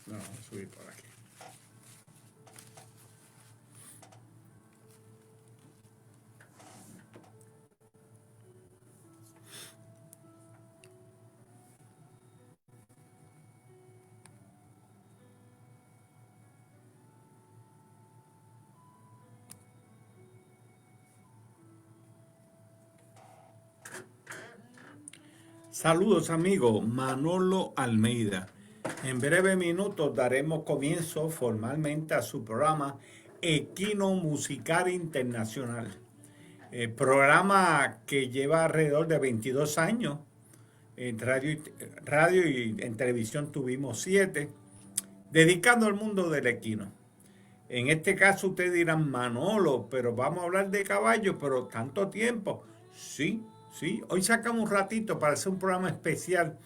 No, voy a subir por aquí. Saludos amigos, Manolo Almeida. En breve minutos daremos comienzo formalmente a su programa Equino Musical Internacional. Programa que lleva alrededor de 22 años. En radio y en televisión tuvimos 7, dedicado al mundo del equino. En este caso ustedes dirán, Manolo, pero vamos a hablar de caballos, pero tanto tiempo. Sí, sí. Hoy sacamos un ratito para hacer un programa especial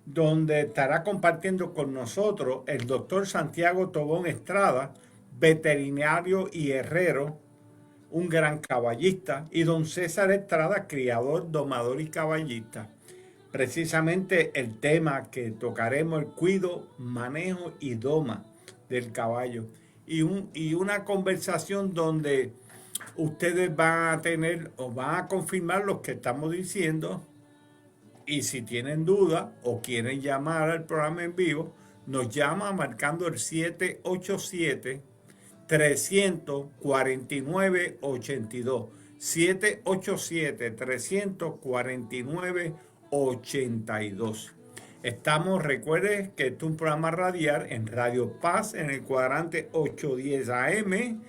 donde estará compartiendo con nosotros el doctor Santiago Tobón Estrada, veterinario y herrero, un gran caballista, y don César Estrada, criador, domador y caballista. Precisamente el tema que tocaremos, el cuido, manejo y doma del caballo. Y una conversación donde ustedes van a tener o van a confirmar lo que estamos diciendo, y si tienen duda o quieren llamar al programa en vivo, nos llama marcando el 787-349-82. 787-349-82. Estamos, recuerde que este es un programa radial en Radio Paz en el cuadrante 810 AM,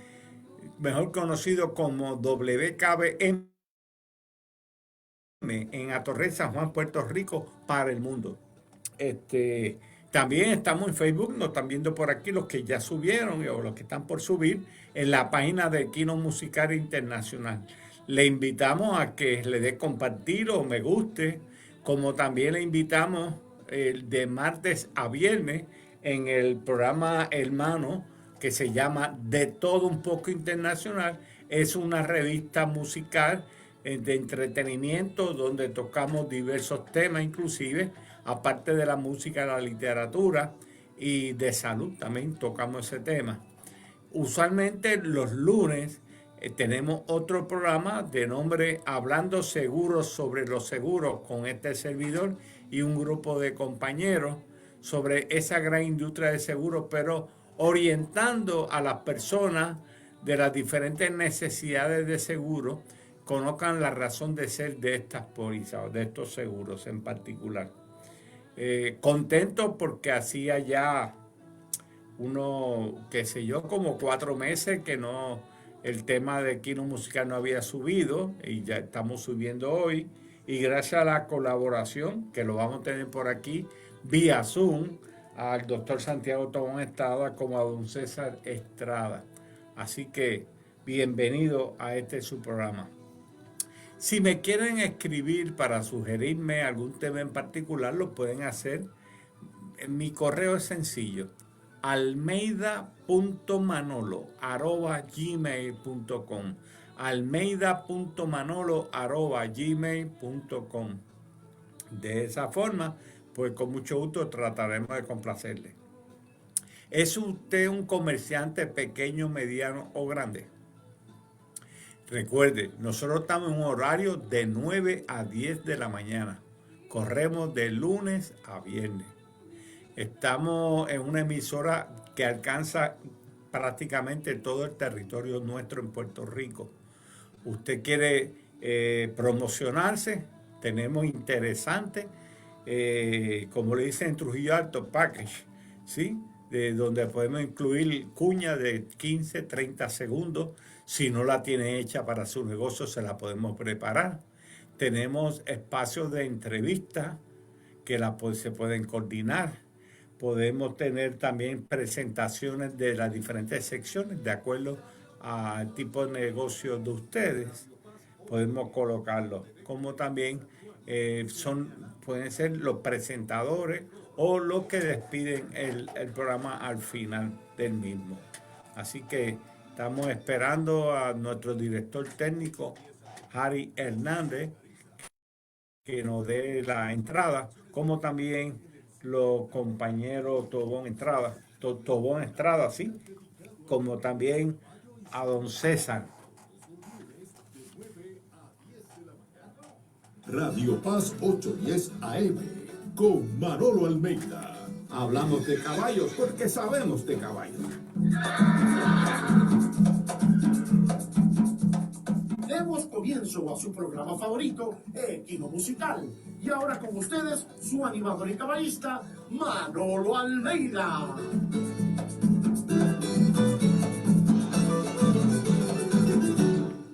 mejor conocido como WKBM, en Atorrey, San Juan, Puerto Rico, para el mundo. También estamos en Facebook, nos están viendo por aquí los que ya subieron o los que están por subir en la página de Equino Musical Internacional. Le invitamos a que le dé compartir o me guste, como también le invitamos de martes a viernes en el programa hermano que se llama De Todo Un Poco Internacional. Es una revista musical de entretenimiento donde tocamos diversos temas, inclusive aparte de la música, la literatura y de salud también tocamos ese tema. Usualmente los lunes tenemos otro programa de nombre Hablando Seguros sobre los Seguros con este servidor y un grupo de compañeros sobre esa gran industria de seguros, pero orientando a las personas de las diferentes necesidades de seguro, conozcan la razón de ser de estas pólizas, de estos seguros en particular. Contento porque hacía ya qué sé yo, como 4 meses que no, el tema de Equino Musical no había subido y ya estamos subiendo hoy. Y gracias a la colaboración, que lo vamos a tener por aquí, vía Zoom, al doctor Santiago Tobón Estrada como a don César Estrada. Así que bienvenido a su programa. Si me quieren escribir para sugerirme algún tema en particular, lo pueden hacer. Mi correo es sencillo: almeida.manolo@gmail.com. almeida.manolo@gmail.com. De esa forma, pues con mucho gusto trataremos de complacerle. ¿Es usted un comerciante pequeño, mediano o grande? Recuerde, nosotros estamos en un horario de 9 a 10 de la mañana. Corremos de lunes a viernes. Estamos en una emisora que alcanza prácticamente todo el territorio nuestro en Puerto Rico. Usted quiere promocionarse, tenemos interesante, como le dicen en Trujillo Alto, package, ¿sí? De donde podemos incluir cuña de 15, 30 segundos. Si no la tiene hecha para su negocio, se la podemos preparar. Tenemos espacios de entrevista que se pueden coordinar. Podemos tener también presentaciones de las diferentes secciones de acuerdo al tipo de negocio de ustedes. Podemos colocarlo, como también pueden ser los presentadores o los que despiden el programa al final del mismo. Así que estamos esperando a nuestro director técnico, Harry Hernández, que nos dé la entrada, como también los compañeros Tobón Estrada, Tobón Estrada, sí, como también a don César. Radio Paz 810 AM con Manolo Almeida. Hablamos de caballos porque sabemos de caballos. Demos comienzo a su programa favorito, Equino Musical. Y ahora con ustedes, su animador y caballista, Manolo Almeida.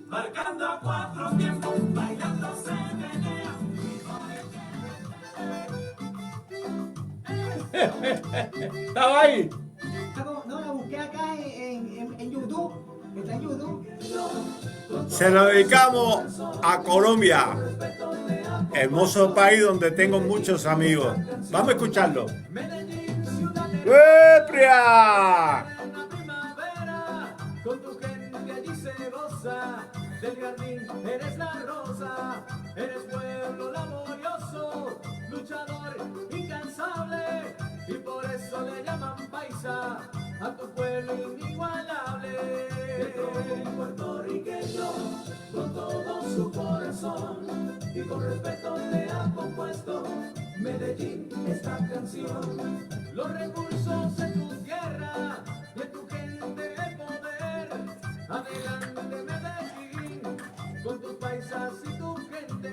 Marcando a cuatro tiempos, bailando se menea. ¿Estaba ahí? No, la busqué acá en YouTube. Está en YouTube. Se lo dedicamos a Colombia, hermoso país donde tengo muchos amigos. Vamos a escucharlo. ¡Epria! Con tu gente allí se goza, del jardín eres la rosa, eres pueblo laborioso, luchador incansable, y por eso le llaman paisa, a tu pueblo inigualable. De todo un puertorriqueño, con todo su corazón, y con respeto te ha compuesto Medellín esta canción. Los recursos en tu tierra y en tu gente el poder. Adelante Medellín, con tus paisas y tu gente,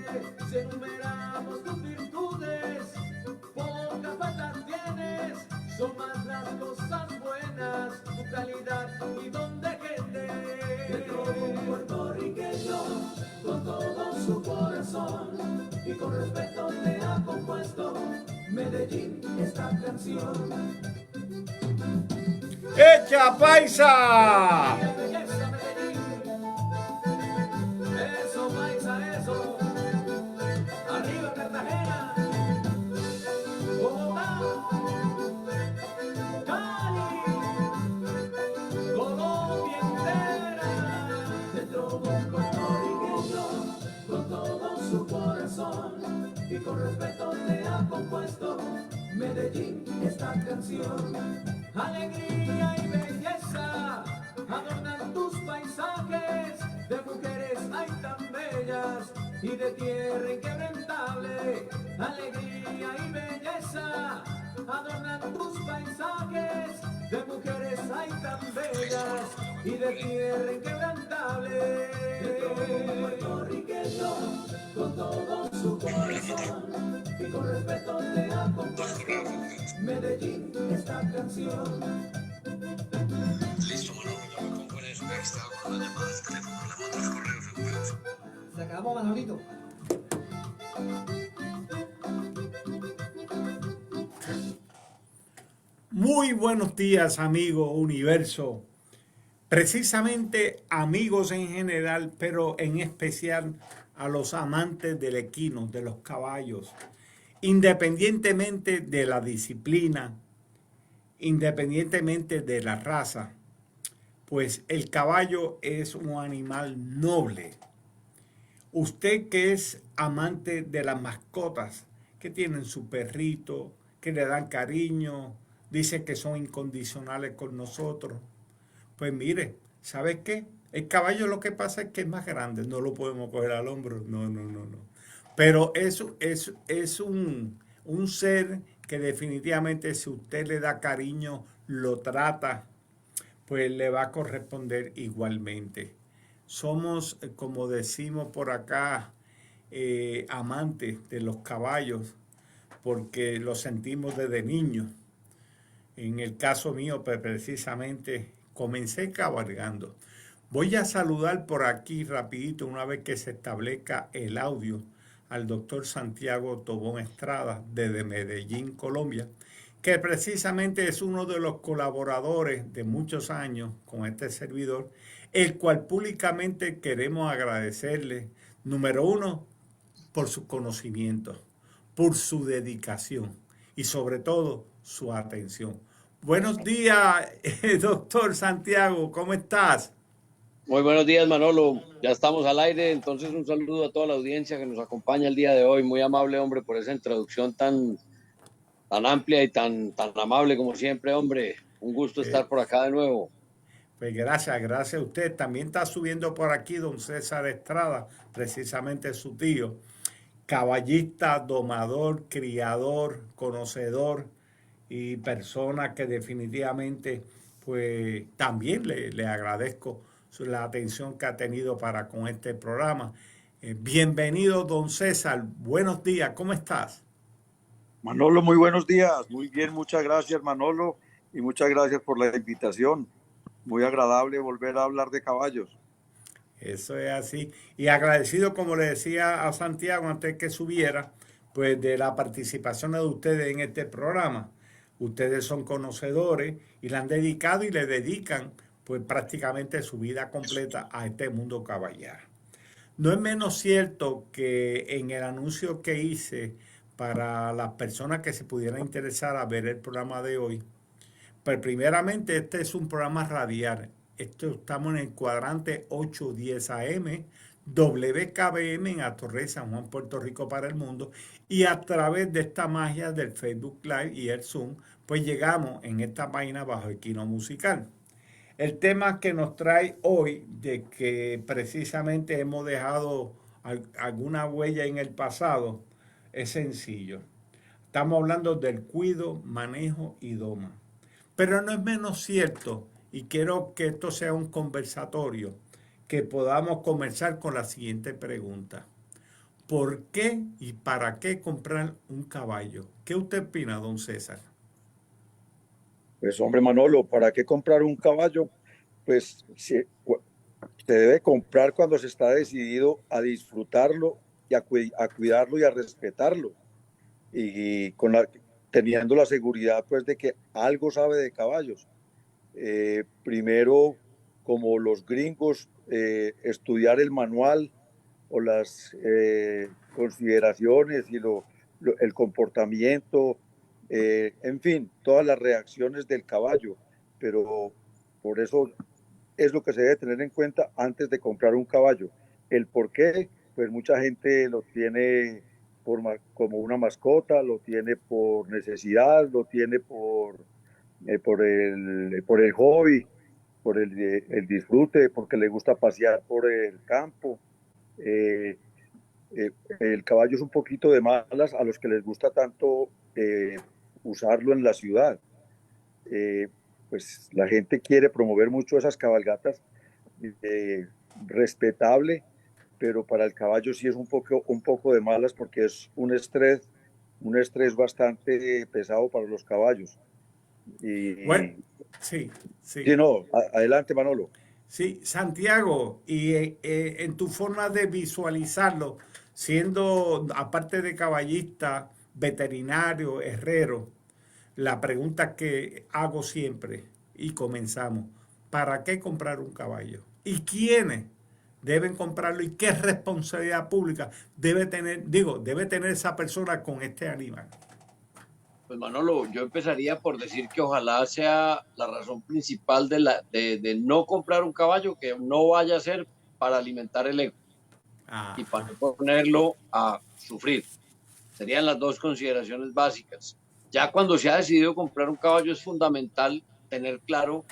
si enumeramos tus virtudes, pocas faltas tienes, son más las cosas buenas, tu calidad y don de gente. De todo un puertorriqueño, con todo su corazón, y con respeto te ha compuesto Medellín esta canción. ¡Echa paisa! Eso, paisa, eso. Arriba Cartagena. Bogotá. Cali. Colombia entera. Dentro de un puertorriqueño, con todo su corazón, y con respeto te ha compuesto Medellín esta canción. Alegría y belleza adornan tus paisajes, de mujeres hay tan bellas y de tierra inquebrantable. Alegría y belleza adornan tus paisajes, de mujeres hay tan bellas y de tierra inquebrantable. De todo un puertorriqueño, con todo su corazón, y con respeto te ha compuesto Medellín esta canción. Listo, Manolo, ya me pongo en eso, que estaba con una llamada de teléfono, le mando los correos recuperados. Se acabó, Manolito. Muy buenos días, amigo universo. Precisamente amigos en general, pero en especial a los amantes del equino, de los caballos, independientemente de la disciplina, independientemente de la raza, pues el caballo es un animal noble. Usted que es amante de las mascotas, que tienen su perrito, que le dan cariño, dicen que son incondicionales con nosotros, pues mire, ¿sabes qué? El caballo lo que pasa es que es más grande, no lo podemos coger al hombro, no. Pero eso es un ser que definitivamente si usted le da cariño, lo trata, pues le va a corresponder igualmente. Somos, como decimos por acá, amantes de los caballos porque los sentimos desde niños. En el caso mío, pues precisamente comencé cabalgando. Voy a saludar por aquí rapidito, una vez que se establezca el audio, al doctor Santiago Tobón Estrada, desde Medellín, Colombia, que precisamente es uno de los colaboradores de muchos años con este servidor, el cual públicamente queremos agradecerle, número uno, por su conocimiento, por su dedicación y sobre todo su atención. Buenos días, doctor Santiago, ¿cómo estás? Muy buenos días, Manolo. Ya estamos al aire, entonces un saludo a toda la audiencia que nos acompaña el día de hoy. Muy amable, hombre, por esa introducción tan amplia y tan amable como siempre, hombre. Un gusto estar por acá de nuevo. Pues gracias a usted. También está subiendo por aquí don César Estrada, precisamente su tío, caballista, domador, criador, conocedor y persona que definitivamente pues también le agradezco la atención que ha tenido para con este programa. Bienvenido, don César. Buenos días, ¿cómo estás? Manolo, muy buenos días. Muy bien, muchas gracias, Manolo, y muchas gracias por la invitación. Muy agradable volver a hablar de caballos. Eso es así. Y agradecido, como le decía a Santiago antes que subiera, pues de la participación de ustedes en este programa. Ustedes son conocedores y le han dedicado y le dedican pues prácticamente su vida completa a este mundo caballero. No es menos cierto que en el anuncio que hice para las personas que se pudieran interesar a ver el programa de hoy, pues primeramente este es un programa radial. Estamos en el cuadrante 810 AM, WKBM en Atorrey, San Juan, Puerto Rico para el mundo. Y a través de esta magia del Facebook Live y el Zoom, pues llegamos en esta página bajo Equino Musical. El tema que nos trae hoy, de que precisamente hemos dejado alguna huella en el pasado, es sencillo. Estamos hablando del cuido, manejo y doma. Pero no es menos cierto, y quiero que esto sea un conversatorio, que podamos comenzar con la siguiente pregunta. ¿Por qué y para qué comprar un caballo? ¿Qué usted opina, don César? Pues hombre, Manolo, ¿para qué comprar un caballo? Pues se debe comprar cuando se está decidido a disfrutarlo y a cuidarlo y a respetarlo. Y teniendo la seguridad pues de que algo sabe de caballos. Primero, como los gringos, estudiar el manual o las consideraciones y el comportamiento, en fin, todas las reacciones del caballo, pero por eso es lo que se debe tener en cuenta antes de comprar un caballo. El por qué, pues mucha gente lo tiene como una mascota, lo tiene por necesidad, lo tiene por el hobby, por el disfrute, porque le gusta pasear por el campo. El caballo es un poquito de malas a los que les gusta tanto usarlo en la ciudad. Pues la gente quiere promover mucho esas cabalgatas, respetable, pero para el caballo sí es un poco de malas porque es un estrés bastante pesado para los caballos. Bueno, sí. Sí, no, adelante, Manolo. Sí, Santiago, y en tu forma de visualizarlo, siendo, aparte de caballista, veterinario, herrero, la pregunta que hago siempre, y comenzamos, ¿para qué comprar un caballo? ¿Y quiénes deben comprarlo? ¿Y qué responsabilidad pública debe tener esa persona con este animal? Pues Manolo, yo empezaría por decir que ojalá sea la razón principal de no comprar un caballo, que no vaya a ser para alimentar el ego y para no ponerlo a sufrir. Serían las dos consideraciones básicas. Ya cuando se ha decidido comprar un caballo es fundamental tener claro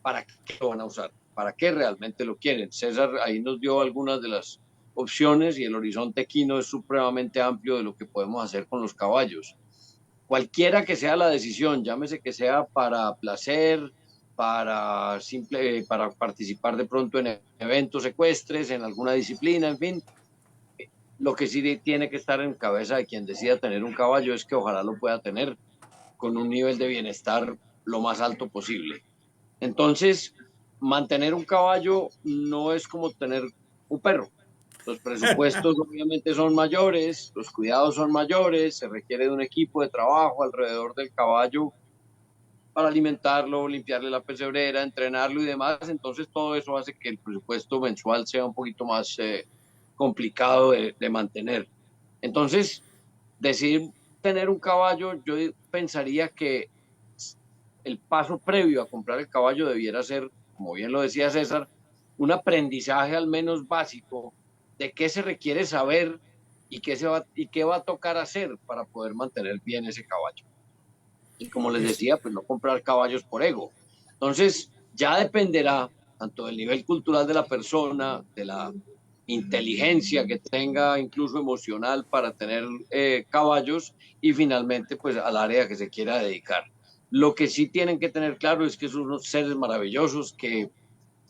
para qué lo van a usar, para qué realmente lo quieren. César ahí nos dio algunas de las opciones y el horizonte equino es supremamente amplio de lo que podemos hacer con los caballos. Cualquiera que sea la decisión, llámese que sea para placer, para participar de pronto en eventos ecuestres, en alguna disciplina, en fin, lo que sí tiene que estar en cabeza de quien decida tener un caballo es que ojalá lo pueda tener con un nivel de bienestar lo más alto posible. Entonces, mantener un caballo no es como tener un perro. Los presupuestos obviamente son mayores, los cuidados son mayores, se requiere de un equipo de trabajo alrededor del caballo para alimentarlo, limpiarle la pesebrera, entrenarlo y demás. Entonces todo eso hace que el presupuesto mensual sea un poquito más complicado de mantener. Entonces, decidir tener un caballo, yo pensaría que el paso previo a comprar el caballo debiera ser, como bien lo decía César, un aprendizaje al menos básico de qué se requiere saber y qué va a tocar hacer para poder mantener bien ese caballo. Y como les decía, pues no comprar caballos por ego. Entonces, ya dependerá tanto del nivel cultural de la persona, de la inteligencia que tenga, incluso emocional, para tener caballos, y finalmente pues al área que se quiera dedicar. Lo que sí tienen que tener claro es que son unos seres maravillosos que,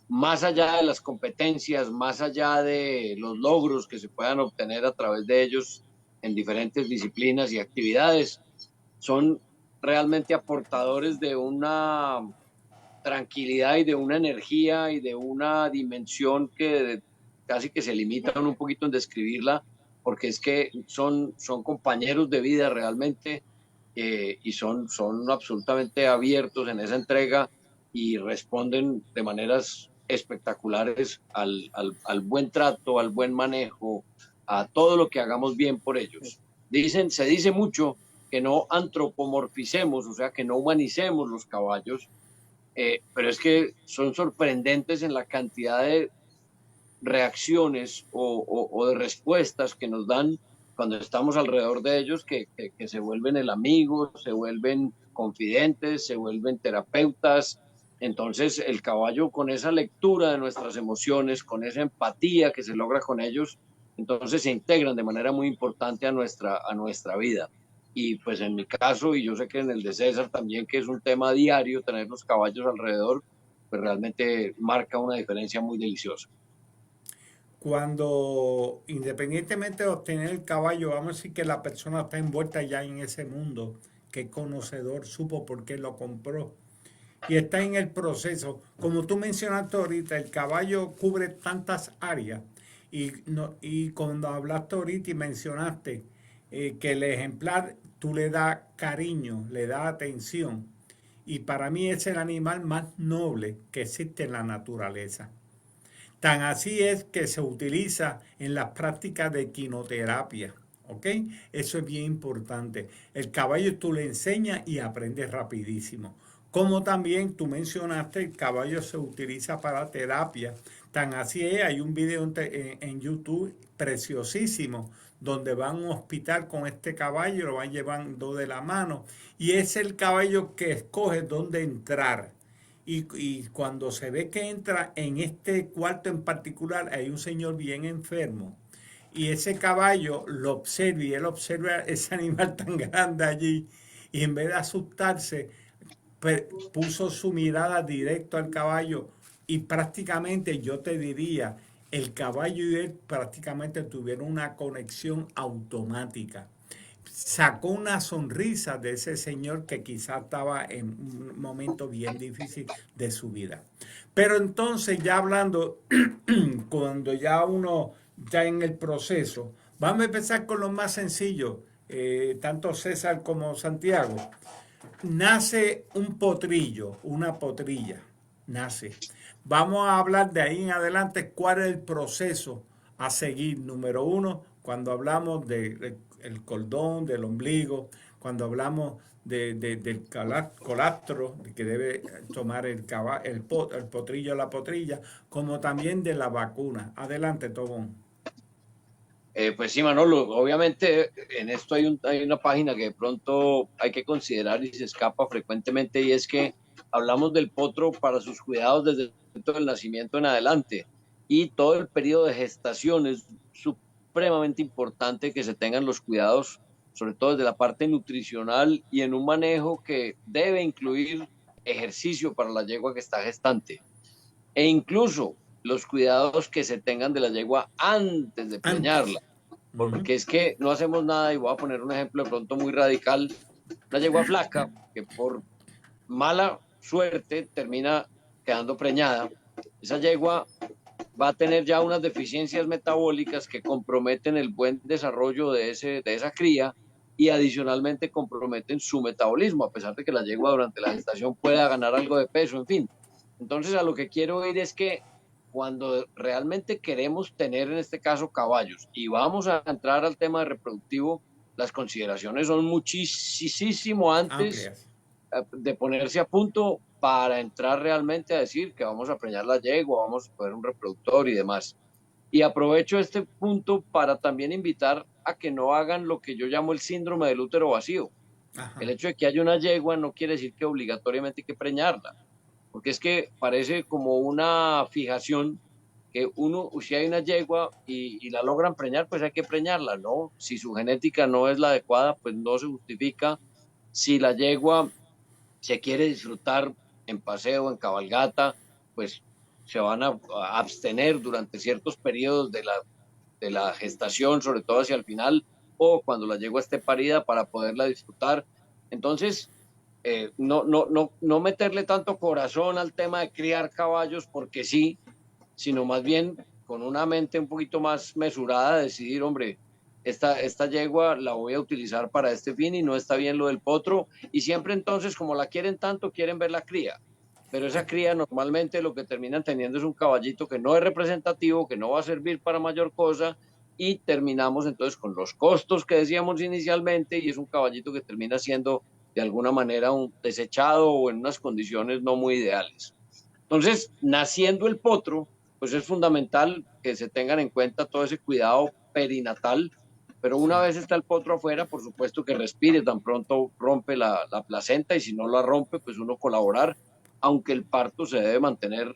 más allá de las competencias, más allá de los logros que se puedan obtener a través de ellos en diferentes disciplinas y actividades, son realmente aportadores de una tranquilidad y de una energía y de una dimensión que casi que se limitan un poquito en describirla, porque es que son compañeros de vida realmente, y son absolutamente abiertos en esa entrega y responden de maneras espectaculares al buen trato, al buen manejo, a todo lo que hagamos bien por ellos. Se dice mucho que no antropomorficemos, o sea, que no humanicemos los caballos, pero es que son sorprendentes en la cantidad de reacciones o de respuestas que nos dan cuando estamos alrededor de ellos, que se vuelven el amigo, se vuelven confidentes, se vuelven terapeutas. Entonces el caballo, con esa lectura de nuestras emociones, con esa empatía que se logra con ellos, entonces se integran de manera muy importante a nuestra vida. Y pues en mi caso, y yo sé que en el de César también, que es un tema diario, tener los caballos alrededor, pues realmente marca una diferencia muy deliciosa. Cuando, independientemente de obtener el caballo, vamos a decir que la persona está envuelta ya en ese mundo, que conocedor, supo por qué lo compró y está en el proceso. Como tú mencionaste ahorita, el caballo cubre tantas áreas y, no, y cuando hablaste ahorita y mencionaste que el ejemplar tú le das cariño, le das atención, y para mí es el animal más noble que existe en la naturaleza. Tan así es que se utiliza en las prácticas de equinoterapia. ¿Ok? Eso es bien importante. El caballo tú le enseñas y aprendes rapidísimo. Como también tú mencionaste, el caballo se utiliza para terapia. Tan así es, hay un video en YouTube preciosísimo donde van a un hospital con este caballo, lo van llevando de la mano y es el caballo que escoge dónde entrar. Y cuando se ve que entra en este cuarto en particular, hay un señor bien enfermo. Y ese caballo lo observa y él observa ese animal tan grande allí. Y en vez de asustarse, puso su mirada directo al caballo. Y prácticamente yo te diría, el caballo y él prácticamente tuvieron una conexión automática. Sacó una sonrisa de ese señor que quizás estaba en un momento bien difícil de su vida. Pero entonces ya hablando, cuando ya uno está en el proceso, vamos a empezar con lo más sencillo, tanto César como Santiago. Nace un potrillo, una potrilla, nace. Vamos a hablar de ahí en adelante cuál es el proceso a seguir. Número uno, cuando hablamos del cordón, del ombligo, cuando hablamos del colastro que debe tomar el potrillo o la potrilla, como también de la vacuna. Adelante, Tobón. Pues sí, Manolo, obviamente en esto hay una página que de pronto hay que considerar y se escapa frecuentemente, y es que hablamos del potro para sus cuidados desde el momento del nacimiento en adelante, y todo el periodo de gestación es supremamente importante que se tengan los cuidados, sobre todo desde la parte nutricional y en un manejo que debe incluir ejercicio para la yegua que está gestante, e incluso los cuidados que se tengan de la yegua antes de preñarla, porque es que no hacemos nada, y voy a poner un ejemplo de pronto muy radical: una yegua flaca que por mala suerte termina quedando preñada, esa yegua va a tener ya unas deficiencias metabólicas que comprometen el buen desarrollo de esa cría, y adicionalmente comprometen su metabolismo, a pesar de que la yegua durante la gestación pueda ganar algo de peso, en fin. Entonces, a lo que quiero ir es que cuando realmente queremos tener, en este caso, caballos, y vamos a entrar al tema reproductivo, las consideraciones son muchísimo antes de ponerse a punto para entrar realmente a decir que vamos a preñar la yegua, vamos a poner un reproductor y demás. Y aprovecho este punto para también invitar a que no hagan lo que yo llamo el síndrome del útero vacío. Ajá. El hecho de que haya una yegua no quiere decir que obligatoriamente hay que preñarla, porque es que parece como una fijación que uno, si hay una yegua y la logran preñar, pues hay que preñarla, ¿no? Si su genética no es la adecuada, pues no se justifica. Si la yegua se quiere disfrutar en paseo, en cabalgata, pues se van a abstener durante ciertos periodos de la gestación, sobre todo hacia el final, o cuando la yegua esté parida para poderla disfrutar. Entonces, no meterle tanto corazón al tema de criar caballos porque sí, sino más bien con una mente un poquito más mesurada, decidir, hombre, esta yegua la voy a utilizar para este fin y no está bien lo del potro. Y siempre entonces, como la quieren tanto, quieren ver la cría. Pero esa cría normalmente lo que terminan teniendo es un caballito que no es representativo, que no va a servir para mayor cosa y terminamos entonces con los costos que decíamos inicialmente y es un caballito que termina siendo de alguna manera un desechado o en unas condiciones no muy ideales. Entonces, naciendo el potro, pues es fundamental que se tengan en cuenta todo ese cuidado perinatal, pero una vez está el potro afuera, por supuesto que respire, tan pronto rompe la placenta y si no la rompe, pues uno colaborar, aunque el parto se debe mantener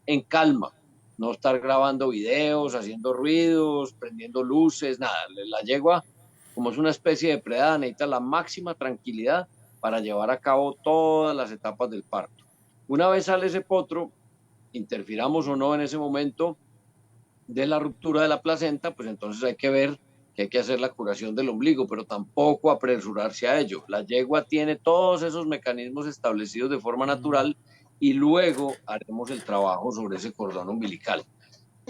en calma, no estar grabando videos, haciendo ruidos, prendiendo luces, nada. La yegua, como es una especie de predada, necesita la máxima tranquilidad para llevar a cabo todas las etapas del parto. Una vez sale ese potro, interfiramos o no en ese momento de la ruptura de la placenta, pues entonces hay que ver que hay que hacer la curación del ombligo, pero tampoco apresurarse a ello. La yegua tiene todos esos mecanismos establecidos de forma natural y luego haremos el trabajo sobre ese cordón umbilical.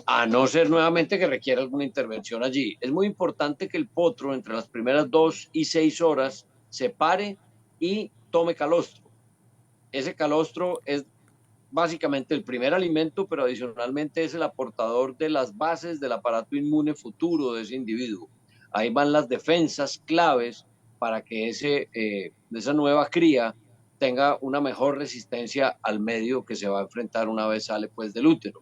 A no ser nuevamente que requiera alguna intervención allí. Es muy importante que el potro entre las primeras 2 y 6 horas se pare y tome calostro. Ese calostro es básicamente el primer alimento, pero adicionalmente es el aportador de las bases del aparato inmune futuro de ese individuo. Ahí van las defensas claves para que esa nueva cría tenga una mejor resistencia al medio que se va a enfrentar una vez sale pues del útero.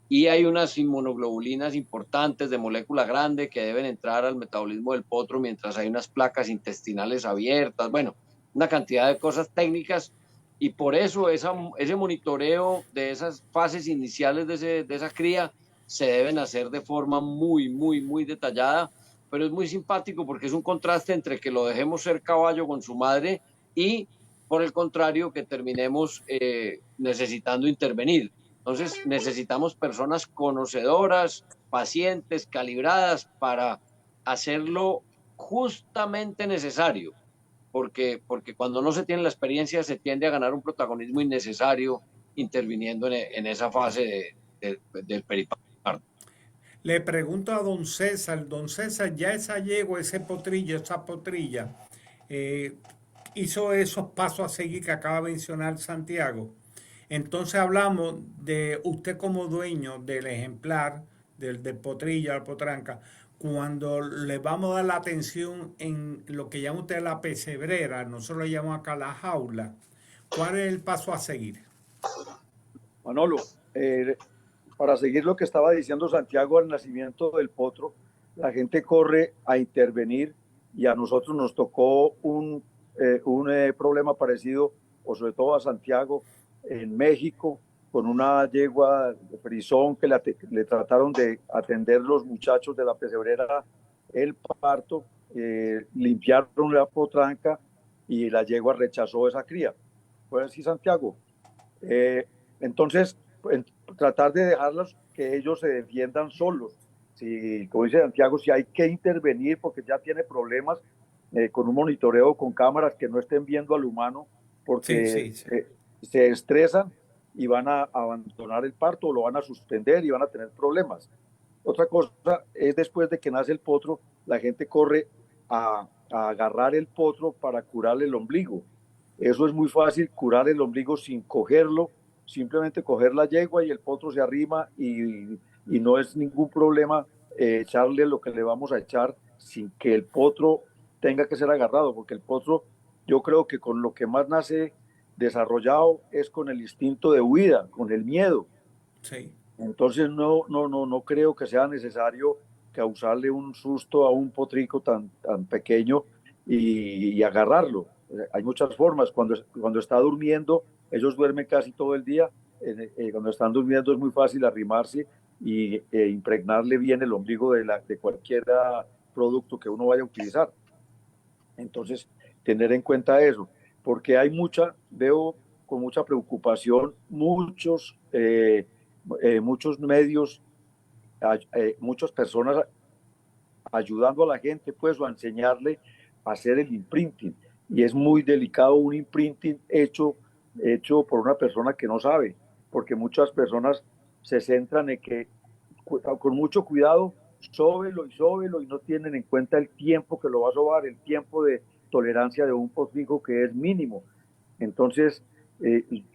Y hay unas inmunoglobulinas importantes de molécula grande que deben entrar al metabolismo del potro mientras hay unas placas intestinales abiertas, bueno, una cantidad de cosas técnicas y por eso ese monitoreo de esas fases iniciales de esa cría se deben hacer de forma muy, muy, muy detallada, pero es muy simpático porque es un contraste entre que lo dejemos ser caballo con su madre y, por el contrario, que terminemos necesitando intervenir. Entonces necesitamos personas conocedoras, pacientes, calibradas para hacerlo justamente necesario porque cuando no se tiene la experiencia se tiende a ganar un protagonismo innecesario interviniendo en esa fase del periparto. Le pregunto a don César, ya esa yegua, ese potrillo, esa potrilla, eh, hizo esos pasos a seguir que acaba de mencionar Santiago. Entonces hablamos de usted como dueño del ejemplar, del potrilla, la potranca, cuando le vamos a dar la atención en lo que llama usted la pesebrera, nosotros le llamamos acá la jaula. ¿Cuál es el paso a seguir? Manolo, para seguir lo que estaba diciendo Santiago al nacimiento del potro, la gente corre a intervenir y a nosotros nos tocó un problema parecido, o sobre todo a Santiago, en México, con una yegua de frisón que le trataron de atender los muchachos de la pesebrera el parto, limpiaron la potranca y la yegua rechazó esa cría. Fue así, Santiago. Entonces, tratar de dejarlos que ellos se defiendan solos. Si, como dice Santiago, si hay que intervenir porque ya tiene problemas con un monitoreo con cámaras que no estén viendo al humano porque sí. se estresan y van a abandonar el parto o lo van a suspender y van a tener problemas. Otra cosa es después de que nace el potro, la gente corre a agarrar el potro para curarle el ombligo. Eso es muy fácil, curar el ombligo sin cogerlo, simplemente coger la yegua y el potro se arrima y no es ningún problema echarle lo que le vamos a echar sin que el potro tenga que ser agarrado, porque el potro yo creo que con lo que más nace desarrollado es con el instinto de huida, con el miedo. Sí. Entonces no creo que sea necesario causarle un susto a un potrico tan pequeño y agarrarlo. Hay muchas formas. Cuando está durmiendo, ellos duermen casi todo el día. Cuando están durmiendo es muy fácil arrimarse e impregnarle bien el ombligo de cualquier producto que uno vaya a utilizar. Entonces, tener en cuenta eso, porque veo con mucha preocupación muchos medios, muchas personas ayudando a la gente, pues, o a enseñarle a hacer el imprinting. Y es muy delicado un imprinting hecho por una persona que no sabe, porque muchas personas se centran en que con mucho cuidado sóbelo y no tienen en cuenta el tiempo que lo va a sobar, el tiempo de tolerancia de un potrillo que es mínimo. Entonces,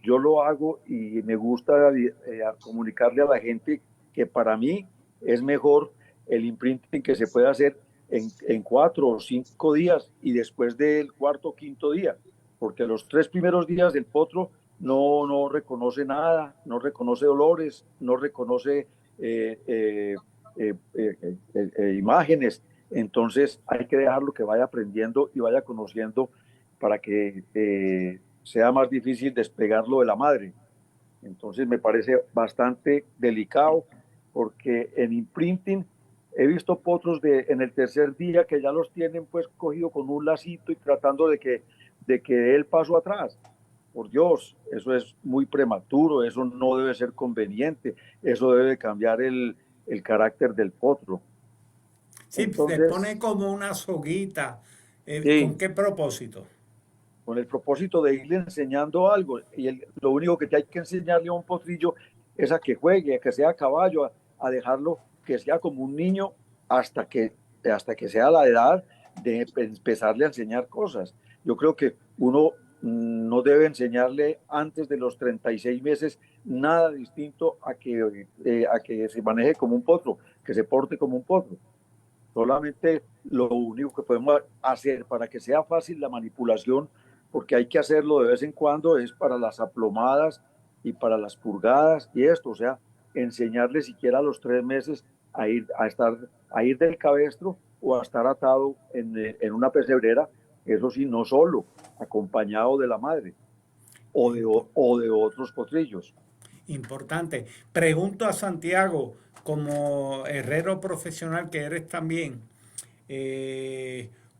yo lo hago y me gusta comunicarle a la gente que para mí es mejor el imprinting que se puede hacer en 4 o 5 días y después del cuarto o quinto día, porque los 3 primeros días del potro no reconoce nada, no reconoce dolores, no reconoce imágenes. Entonces hay que dejarlo que vaya aprendiendo y vaya conociendo para que sea más difícil despegarlo de la madre. Entonces me parece bastante delicado, porque en imprinting he visto potros en el tercer día que ya los tienen pues cogido con un lacito y tratando de que dé el paso atrás. Por Dios, eso es muy prematuro, eso no debe ser conveniente, eso debe cambiar el carácter del potro. Sí, Entonces, se pone como una soguita. sí, ¿Con qué propósito? con el propósito de irle enseñando algo. Y lo único que hay que enseñarle a un potrillo es a que juegue, a que sea caballo, a dejarlo que sea como un niño hasta que sea la edad de empezarle a enseñar cosas. Yo creo que uno no debe enseñarle antes de los 36 meses nada distinto a que se maneje como un potro, que se porte como un potro. Solamente lo único que podemos hacer para que sea fácil la manipulación, porque hay que hacerlo de vez en cuando, es para las aplomadas y para las purgadas y esto, o sea, enseñarle siquiera a los 3 meses a ir del cabestro o a estar atado en una pesebrera, eso sí, no solo, acompañado de la madre o de otros potrillos. Importante. Pregunto a Santiago, como herrero profesional que eres también,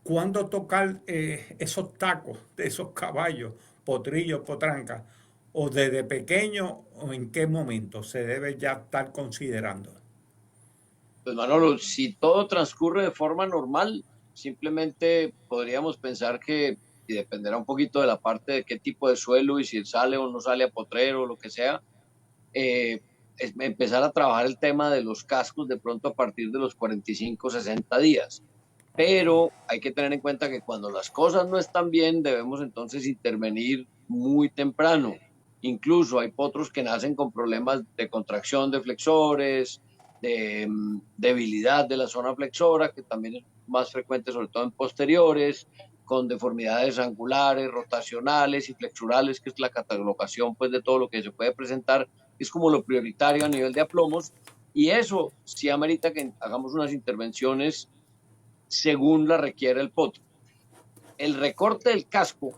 ¿cuándo tocar esos tacos de esos caballos, potrillos, potrancas? ¿O desde pequeño o en qué momento se debe ya estar considerando? Pues Manolo, si todo transcurre de forma normal, simplemente podríamos pensar que, y dependerá un poquito de la parte de qué tipo de suelo y si sale o no sale a potrero o lo que sea, empezar a trabajar el tema de los cascos de pronto a partir de los 45, 60 días. Pero hay que tener en cuenta que cuando las cosas no están bien, debemos entonces intervenir muy temprano. Incluso hay potros que nacen con problemas de contracción de flexores, de debilidad de la zona flexora, que también es más frecuente, sobre todo en posteriores, con deformidades angulares, rotacionales y flexurales, que es la catalogación pues, de todo lo que se puede presentar, es como lo prioritario a nivel de aplomos, y eso sí amerita que hagamos unas intervenciones según la requiere el potro. El recorte del casco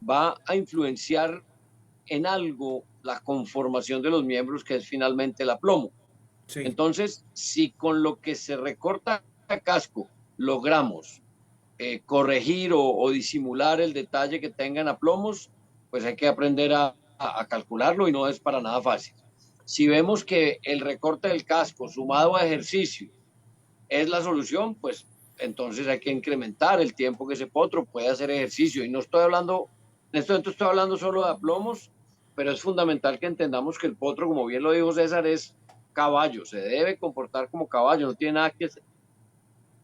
va a influenciar en algo la conformación de los miembros, que es finalmente el aplomo. Sí. Entonces, si con lo que se recorta el casco logramos corregir o disimular el detalle que tengan aplomos, pues hay que aprender a calcularlo y no es para nada fácil. Si vemos que el recorte del casco sumado a ejercicio es la solución, pues entonces hay que incrementar el tiempo que ese potro puede hacer ejercicio. Y no estoy hablando, en este momento estoy hablando solo de aplomos, pero es fundamental que entendamos que el potro, como bien lo dijo César, es caballo, se debe comportar como caballo, no tiene nada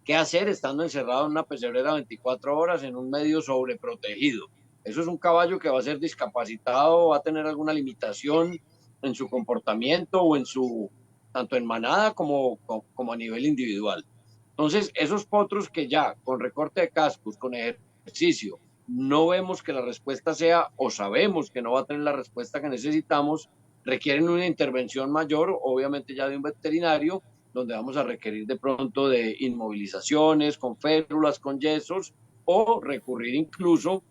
que hacer estando encerrado en una pesebrera 24 horas en un medio sobreprotegido. Eso es un caballo que va a ser discapacitado, va a tener alguna limitación en su comportamiento o en su, tanto en manada como a nivel individual. Entonces, esos potros que ya con recorte de cascos, con ejercicio, no vemos que la respuesta sea, o sabemos que no va a tener la respuesta que necesitamos, requieren una intervención mayor, obviamente ya de un veterinario, donde vamos a requerir de pronto de inmovilizaciones, con férulas, con yesos, o recurrir incluso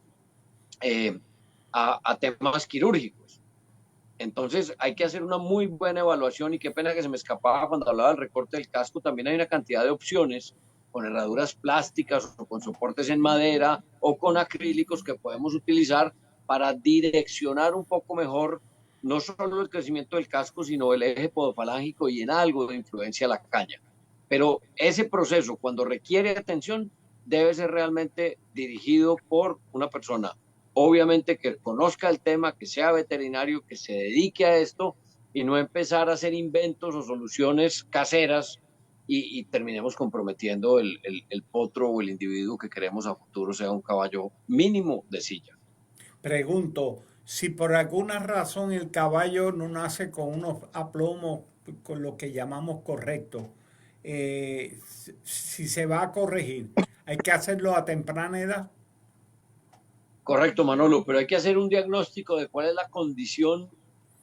eh, a temas quirúrgicos. Entonces hay que hacer una muy buena evaluación y qué pena que se me escapaba cuando hablaba del recorte del casco. También hay una cantidad de opciones con herraduras plásticas o con soportes en madera o con acrílicos que podemos utilizar para direccionar un poco mejor no solo el crecimiento del casco, sino el eje podofalángico y en algo de influencia a la caña. Pero ese proceso, cuando requiere atención, debe ser realmente dirigido por una persona obviamente que conozca el tema, que sea veterinario, que se dedique a esto y no empezar a hacer inventos o soluciones caseras y terminemos comprometiendo el potro o el individuo que queremos a futuro sea un caballo mínimo de silla. Pregunto, si por alguna razón el caballo no nace con unos aplomos, con lo que llamamos correcto, si se va a corregir, ¿hay que hacerlo a temprana edad? Correcto, Manolo, pero hay que hacer un diagnóstico de cuál es la condición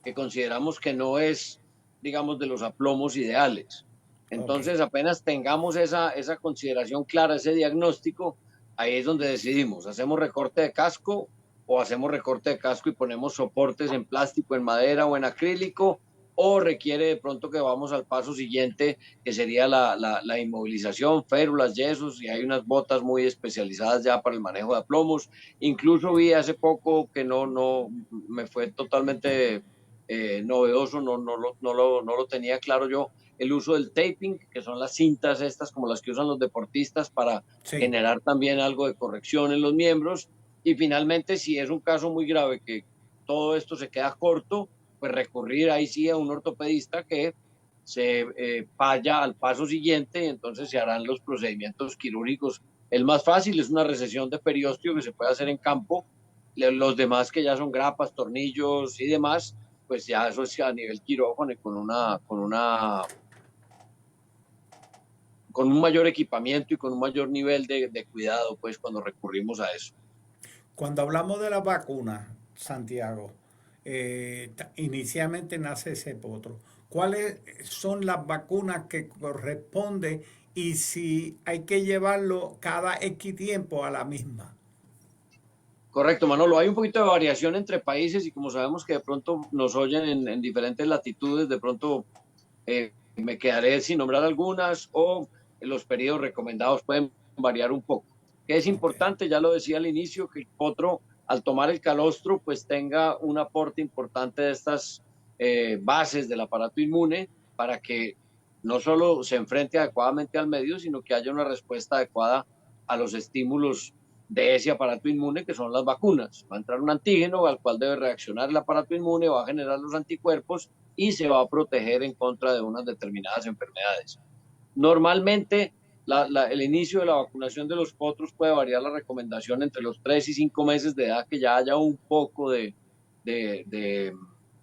que consideramos que no es, digamos, de los aplomos ideales. Ok. Entonces, apenas tengamos esa consideración clara, ese diagnóstico, ahí es donde decidimos, ¿hacemos recorte de casco o hacemos recorte de casco y ponemos soportes en plástico, en madera o en acrílico? ¿O requiere de pronto que vamos al paso siguiente, que sería la inmovilización, férulas, yesos, y hay unas botas muy especializadas ya para el manejo de aplomos? Incluso vi hace poco que no me fue totalmente novedoso, no lo tenía claro yo, el uso del taping, que son las cintas estas como las que usan los deportistas para Sí. generar también algo de corrección en los miembros. Y finalmente, si es un caso muy grave que todo esto se queda corto, pues recurrir ahí sí a un ortopedista que se vaya al paso siguiente y entonces se harán los procedimientos quirúrgicos. El más fácil es una recesión de periósteo que se puede hacer en campo. Los demás que ya son grapas, tornillos y demás, pues ya eso es a nivel quirófano y con un mayor equipamiento y con un mayor nivel de cuidado, pues cuando recurrimos a eso. Cuando hablamos de la vacuna, Santiago, inicialmente nace ese potro. ¿Cuáles son las vacunas que corresponden y si hay que llevarlo cada X tiempo a la misma? Correcto, Manolo. Hay un poquito de variación entre países y como sabemos que de pronto nos oyen en diferentes latitudes, de pronto me quedaré sin nombrar algunas o los periodos recomendados pueden variar un poco. Que es Ok. importante, ya lo decía al inicio, que el potro al tomar el calostro pues tenga un aporte importante de estas bases del aparato inmune para que no solo se enfrente adecuadamente al medio, sino que haya una respuesta adecuada a los estímulos de ese aparato inmune que son las vacunas. Va a entrar un antígeno al cual debe reaccionar el aparato inmune, va a generar los anticuerpos y se va a proteger en contra de unas determinadas enfermedades. Normalmente, el inicio de la vacunación de los potros puede variar la recomendación entre los 3 y 5 meses de edad, que ya haya un poco de, de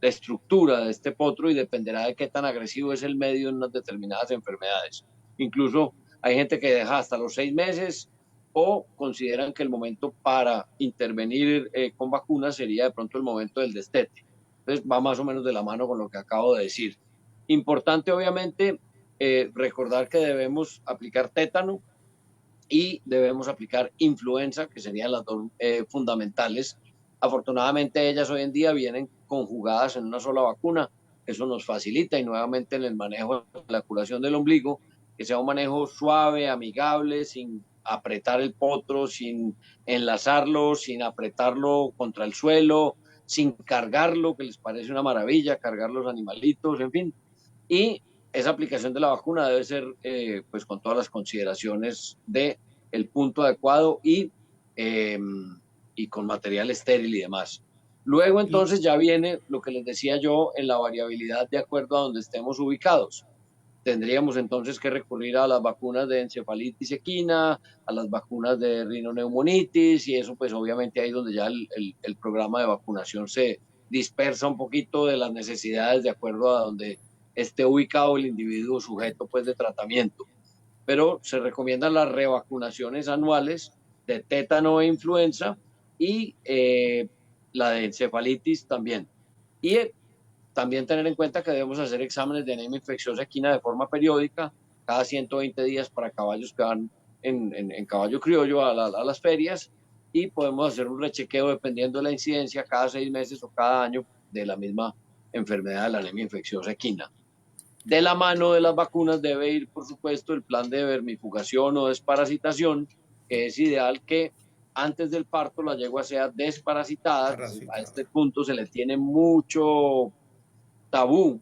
estructura de este potro y dependerá de qué tan agresivo es el medio en unas determinadas enfermedades. Incluso hay gente que deja hasta los 6 meses o consideran que el momento para intervenir con vacunas sería de pronto el momento del destete. Entonces va más o menos de la mano con lo que acabo de decir. Importante, obviamente, recordar que debemos aplicar tétano y debemos aplicar influenza, que serían las dos fundamentales. Afortunadamente, ellas hoy en día vienen conjugadas en una sola vacuna. Eso nos facilita y nuevamente en el manejo de la curación del ombligo, que sea un manejo suave, amigable, sin apretar el potro, sin enlazarlo, sin apretarlo contra el suelo, sin cargarlo, que les parece una maravilla, cargar los animalitos, en fin. Y esa aplicación de la vacuna debe ser pues con todas las consideraciones de el punto adecuado eh, y con material estéril y demás. Luego Y, entonces ya viene lo que les decía yo en la variabilidad de acuerdo a donde estemos ubicados. Tendríamos entonces que recurrir a las vacunas de encefalitis equina, a las vacunas de rinoneumonitis y eso pues obviamente ahí es donde ya el programa de vacunación se dispersa un poquito de las necesidades de acuerdo a donde esté ubicado el individuo sujeto pues de tratamiento. Pero se recomiendan las revacunaciones anuales de tétano e influenza y la de encefalitis también. Y también tener en cuenta que debemos hacer exámenes de anemia infecciosa equina de forma periódica, cada 120 días para caballos que van en caballo criollo a las ferias, y podemos hacer un rechequeo dependiendo de la incidencia cada 6 meses o cada año de la misma enfermedad de la anemia infecciosa equina. De la mano de las vacunas debe ir, por supuesto, el plan de vermifugación o desparasitación, que es ideal que antes del parto la yegua sea desparasitada. A este punto se le tiene mucho tabú,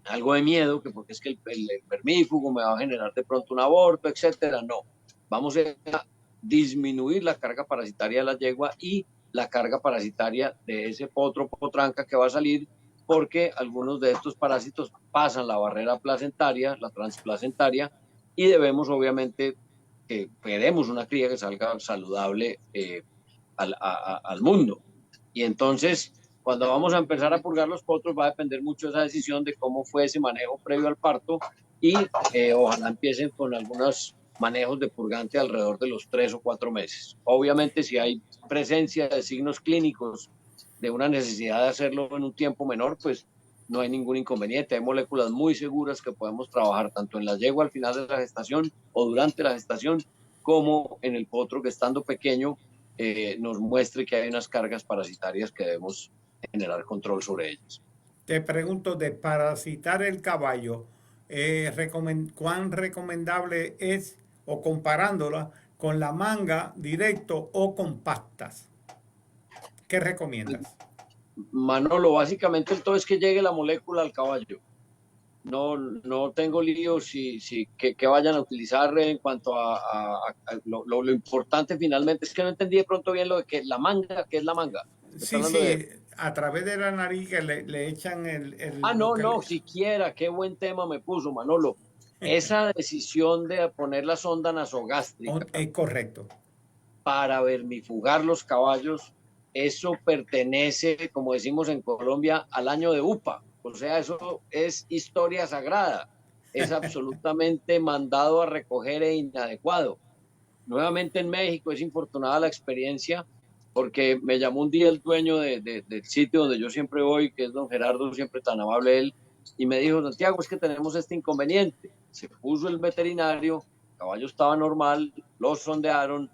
algo de miedo, que porque es que el vermífugo me va a generar de pronto un aborto, etcétera. No, vamos a disminuir la carga parasitaria de la yegua y la carga parasitaria de ese potro o potranca que va a salir, porque algunos de estos parásitos pasan la barrera placentaria, la transplacentaria, y debemos obviamente que queremos una cría que salga saludable al mundo. Y entonces, cuando vamos a empezar a purgar los potros, va a depender mucho de esa decisión de cómo fue ese manejo previo al parto, y ojalá empiecen con algunos manejos de purgante alrededor de los 3 o 4 meses. Obviamente, si hay presencia de signos clínicos de una necesidad de hacerlo en un tiempo menor, pues no hay ningún inconveniente. Hay moléculas muy seguras que podemos trabajar tanto en la yegua al final de la gestación o durante la gestación, como en el potro que estando pequeño nos muestre que hay unas cargas parasitarias que debemos generar control sobre ellas. Te pregunto, de parasitar el caballo, ¿cuán recomendable es, o comparándola con la manga directo o con pastas? ¿Qué recomiendas? Manolo, básicamente el todo es que llegue la molécula al caballo. No tengo lío que vayan a utilizar en cuanto a lo importante finalmente. Es que no entendí de pronto bien lo de que la manga, ¿qué es la manga? Sí, a través de la nariz que le echan no, siquiera, qué buen tema me puso, Manolo. Esa decisión de poner la sonda nasogástrica. Es correcto. Para vermifugar los caballos, eso pertenece, como decimos en Colombia, al año de UPA. O sea, eso es historia sagrada. Es absolutamente mandado a recoger e inadecuado. Nuevamente en México es infortunada la experiencia, porque me llamó un día el dueño del sitio donde yo siempre voy, que es don Gerardo, siempre tan amable él, y me dijo: Santiago, es que tenemos este inconveniente. Se puso el veterinario, el caballo estaba normal, lo sondearon,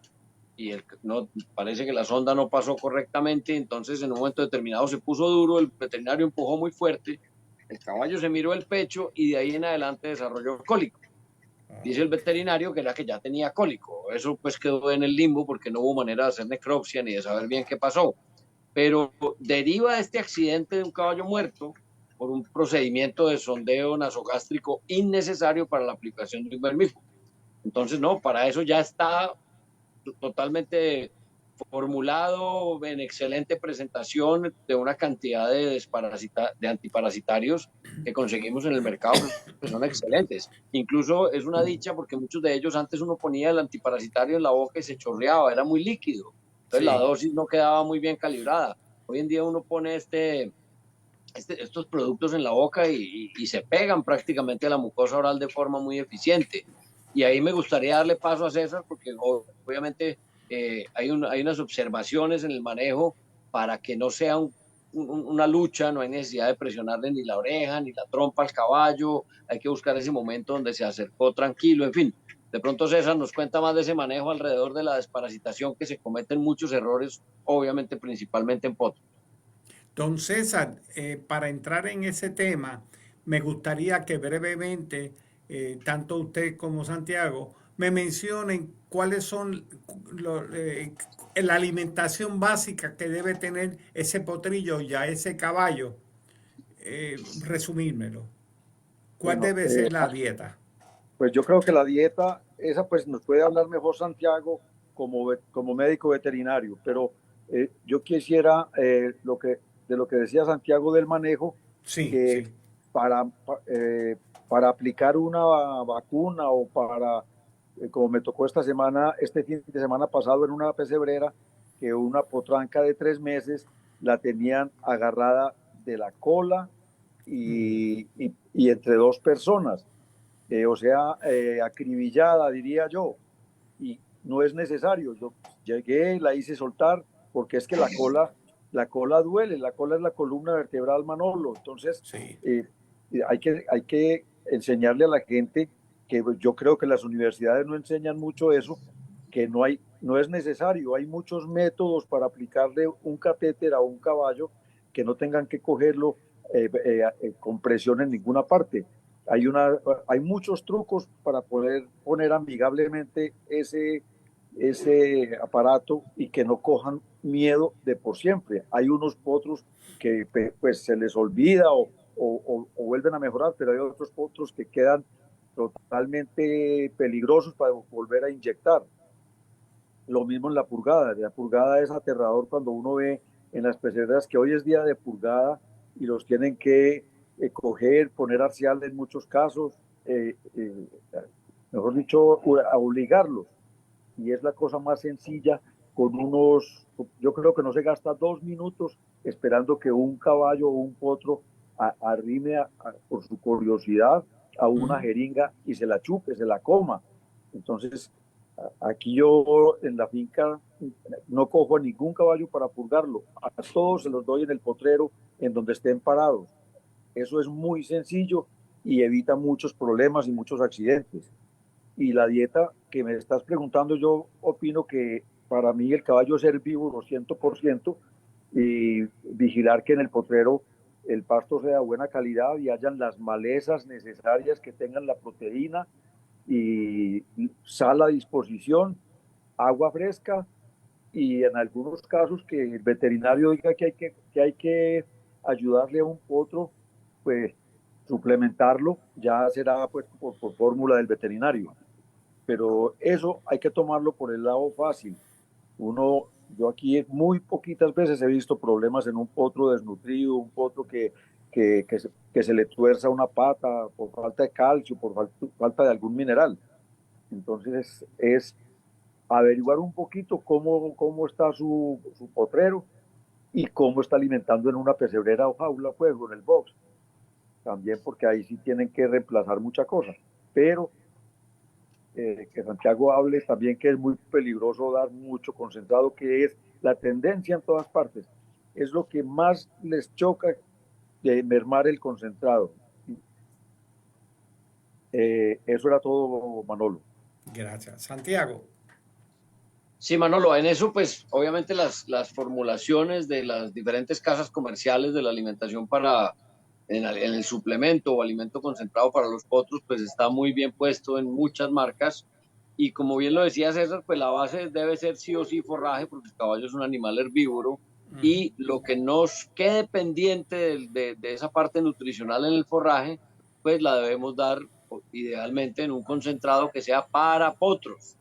y parece que la sonda no pasó correctamente, entonces en un momento determinado se puso duro, el veterinario empujó muy fuerte, el caballo se miró el pecho y de ahí en adelante desarrolló cólico. Dice el veterinario que era que ya tenía cólico. Eso pues quedó en el limbo porque no hubo manera de hacer necropsia ni de saber bien qué pasó. Pero deriva de este accidente de un caballo muerto por un procedimiento de sondeo nasogástrico innecesario para la aplicación de un vermífugo. Entonces, no, para eso ya está totalmente formulado, en excelente presentación, de una cantidad de antiparasitarios que conseguimos en el mercado, que son excelentes. Incluso es una dicha porque muchos de ellos, antes uno ponía el antiparasitario en la boca y se chorreaba, era muy líquido, entonces la dosis no quedaba muy bien calibrada. Hoy en día uno pone estos productos en la boca y se pegan prácticamente a la mucosa oral de forma muy eficiente. Y ahí me gustaría darle paso a César, porque obviamente hay unas observaciones en el manejo para que no sea una lucha, no hay necesidad de presionarle ni la oreja ni la trompa al caballo, hay que buscar ese momento donde se acercó tranquilo, en fin. De pronto César nos cuenta más de ese manejo alrededor de la desparasitación, que se cometen muchos errores, obviamente principalmente en potro. Don César, para entrar en ese tema, me gustaría que brevemente, tanto usted como Santiago, me mencionen cuáles son la alimentación básica que debe tener ese potrillo y a ese caballo. Resumírmelo. ¿Cuál debe ser la dieta? Pues yo creo que la dieta, esa pues nos puede hablar mejor Santiago como médico veterinario, pero yo quisiera de lo que decía Santiago del manejo, que para aplicar una vacuna o para, como me tocó este fin de semana pasado en una pesebrera, que una potranca de 3 meses la tenían agarrada de la cola y entre 2 personas, o sea, acribillada, diría yo, y no es necesario. Yo llegué, la hice soltar, porque es que la cola duele, la cola es la columna vertebral, Manolo. Entonces, hay que enseñarle a la gente, que yo creo que las universidades no enseñan mucho eso, que no hay no es necesario. Hay muchos métodos para aplicarle un catéter a un caballo que no tengan que cogerlo con presión en ninguna parte. Hay muchos trucos para poder poner amigablemente ese aparato y que no cojan miedo de por siempre. Hay unos potros que pues se les olvida o vuelven a mejorar, pero hay otros potros que quedan totalmente peligrosos para volver a inyectar. Lo mismo en la purgada. La purgada es aterrador cuando uno ve en las peceras que hoy es día de purgada y los tienen que coger, poner arcial en muchos casos, mejor dicho, a obligarlos. Y es la cosa más sencilla con yo creo que no se gasta 2 minutos esperando que un caballo o un potro arrime por su curiosidad a una jeringa y se la chupe, se la coma. Entonces, aquí yo en la finca no cojo a ningún caballo para purgarlo, a todos se los doy en el potrero en donde estén parados. Eso es muy sencillo y evita muchos problemas y muchos accidentes. Y la dieta que me estás preguntando, yo opino que para mí el caballo es herbívoro 100% y vigilar que en el potrero el pasto sea de buena calidad y hayan las malezas necesarias que tengan la proteína y sal a disposición, agua fresca y en algunos casos que el veterinario diga que hay que ayudarle a un potro, pues suplementarlo, ya será pues por fórmula del veterinario. Pero eso hay que tomarlo por el lado fácil. Yo aquí muy poquitas veces he visto problemas en un potro desnutrido, un potro que se le tuerza una pata por falta de calcio, por falta de algún mineral. Entonces es averiguar un poquito cómo está su potrero y cómo está alimentando en una pesebrera o jaula, pues, o en el box. También porque ahí sí tienen que reemplazar muchas cosas. Pero que Santiago hable también que es muy peligroso dar mucho concentrado, que es la tendencia en todas partes. Es lo que más les choca de mermar el concentrado. Eso era todo, Manolo. Gracias. Santiago. Sí, Manolo, en eso pues obviamente las formulaciones de las diferentes casas comerciales de la alimentación en el suplemento o alimento concentrado para los potros pues está muy bien puesto en muchas marcas y como bien lo decía César, pues la base debe ser sí o sí forraje porque el caballo es un animal herbívoro y lo que nos quede pendiente de esa parte nutricional en el forraje pues la debemos dar idealmente en un concentrado que sea para potros.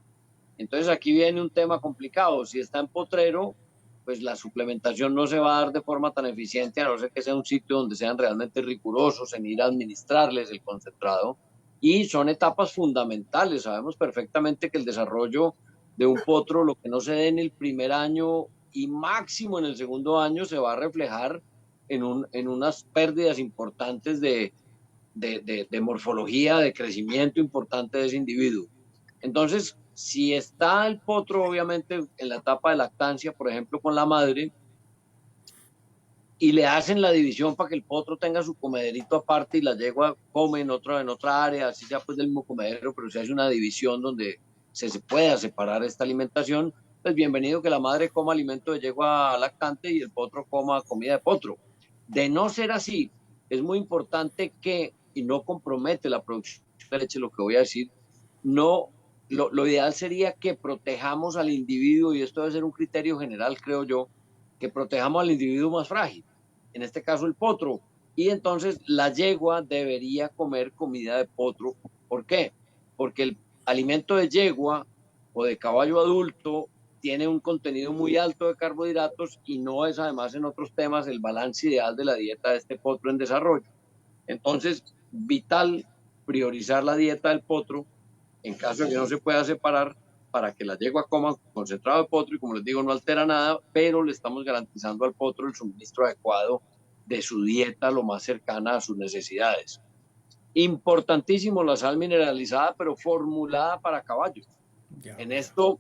Entonces aquí viene un tema complicado. Si está en potrero, pues la suplementación no se va a dar de forma tan eficiente, a no ser que sea un sitio donde sean realmente rigurosos en ir a administrarles el concentrado. Y son etapas fundamentales. Sabemos perfectamente que el desarrollo de un potro, lo que no se dé en el primer año y máximo en el segundo año, se va a reflejar en unas pérdidas importantes de morfología, de crecimiento importante de ese individuo. Entonces, si está el potro, obviamente, en la etapa de lactancia, por ejemplo, con la madre, y le hacen la división para que el potro tenga su comederito aparte y la yegua come en otra área, así sea pues del mismo comedero, pero se hace una división donde se pueda separar esta alimentación, pues bienvenido que la madre coma alimento de yegua lactante y el potro coma comida de potro. De no ser así, es muy importante que, y no compromete la producción de leche, lo que voy a decir, no... Lo ideal sería que protejamos al individuo, y esto debe ser un criterio general, creo yo, que protejamos al individuo más frágil, en este caso el potro, y entonces la yegua debería comer comida de potro. ¿Por qué? Porque el alimento de yegua o de caballo adulto tiene un contenido muy alto de carbohidratos y no es además en otros temas el balance ideal de la dieta de este potro en desarrollo. Entonces, vital priorizar la dieta del potro en caso de que no se pueda separar, para que la yegua coma concentrado de potro y como les digo no altera nada, pero le estamos garantizando al potro el suministro adecuado de su dieta lo más cercana a sus necesidades. Importantísimo la sal mineralizada, pero formulada para caballos. En esto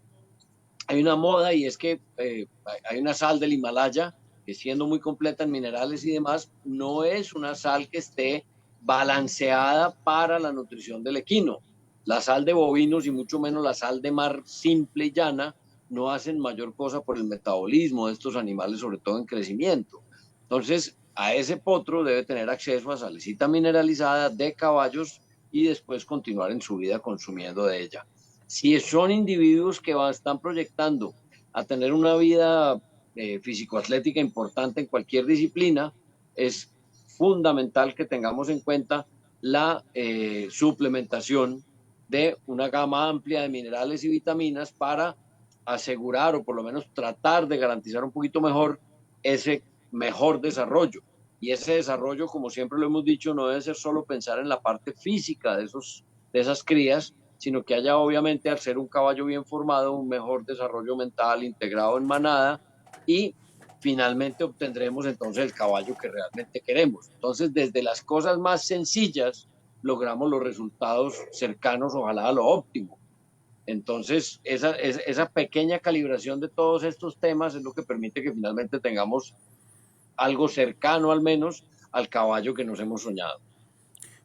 hay una moda y es que hay una sal del Himalaya que siendo muy completa en minerales y demás, no es una sal que esté balanceada para la nutrición del equino. La sal de bovinos y mucho menos la sal de mar simple y llana no hacen mayor cosa por el metabolismo de estos animales, sobre todo en crecimiento. Entonces, a ese potro debe tener acceso a salecita mineralizada de caballos y después continuar en su vida consumiendo de ella. Si son individuos que están proyectando a tener una vida físico-atlética importante en cualquier disciplina, es fundamental que tengamos en cuenta la suplementación de una gama amplia de minerales y vitaminas para asegurar o por lo menos tratar de garantizar un poquito mejor ese mejor desarrollo. Y ese desarrollo, como siempre lo hemos dicho, no debe ser solo pensar en la parte física de esas crías, sino que haya obviamente, al ser un caballo bien formado, un mejor desarrollo mental integrado en manada y finalmente obtendremos entonces el caballo que realmente queremos. Entonces, desde las cosas más sencillas, logramos los resultados cercanos, ojalá a lo óptimo. Entonces, esa pequeña calibración de todos estos temas es lo que permite que finalmente tengamos algo cercano al menos al caballo que nos hemos soñado.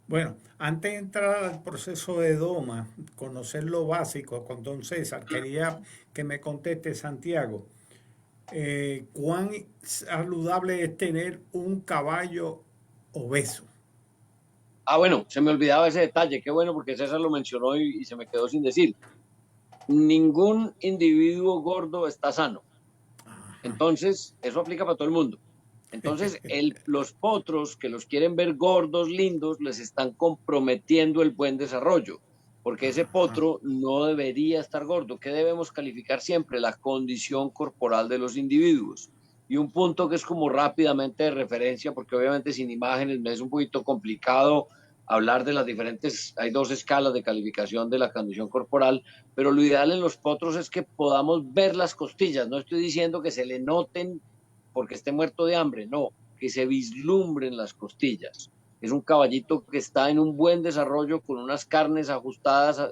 Bueno, antes de entrar al proceso de doma, conocer lo básico con don César, quería que me conteste Santiago, ¿cuán saludable es tener un caballo obeso? Bueno, se me olvidaba ese detalle, qué bueno porque César lo mencionó y se me quedó sin decir. Ningún individuo gordo está sano. Entonces, eso aplica para todo el mundo. Entonces, los potros que los quieren ver gordos, lindos, les están comprometiendo el buen desarrollo, porque ese potro no debería estar gordo. ¿Qué debemos calificar siempre? La condición corporal de los individuos. Y un punto que es como rápidamente de referencia, porque obviamente sin imágenes me es un poquito complicado hablar de las diferentes, hay 2 escalas de calificación de la condición corporal, pero lo ideal en los potros es que podamos ver las costillas. No estoy diciendo que se le noten porque esté muerto de hambre, no, que se vislumbren las costillas. Es un caballito que está en un buen desarrollo con unas carnes ajustadas,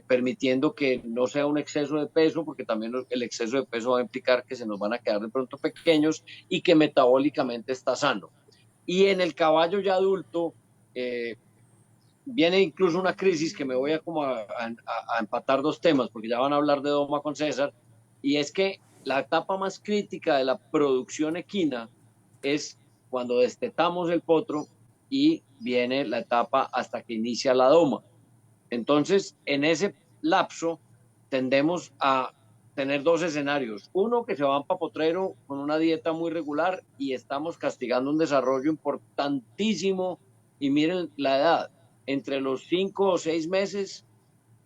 permitiendo que no sea un exceso de peso, porque también el exceso de peso va a implicar que se nos van a quedar de pronto pequeños y que metabólicamente está sano. Y en el caballo ya adulto viene incluso una crisis que me voy a empatar 2 temas, porque ya van a hablar de doma con César, y es que la etapa más crítica de la producción equina es cuando destetamos el potro y viene la etapa hasta que inicia la doma. Entonces, en ese lapso tendemos a tener 2 escenarios. Uno, que se va para potrero con una dieta muy regular y estamos castigando un desarrollo importantísimo. Y miren la edad, entre los 5 o 6 meses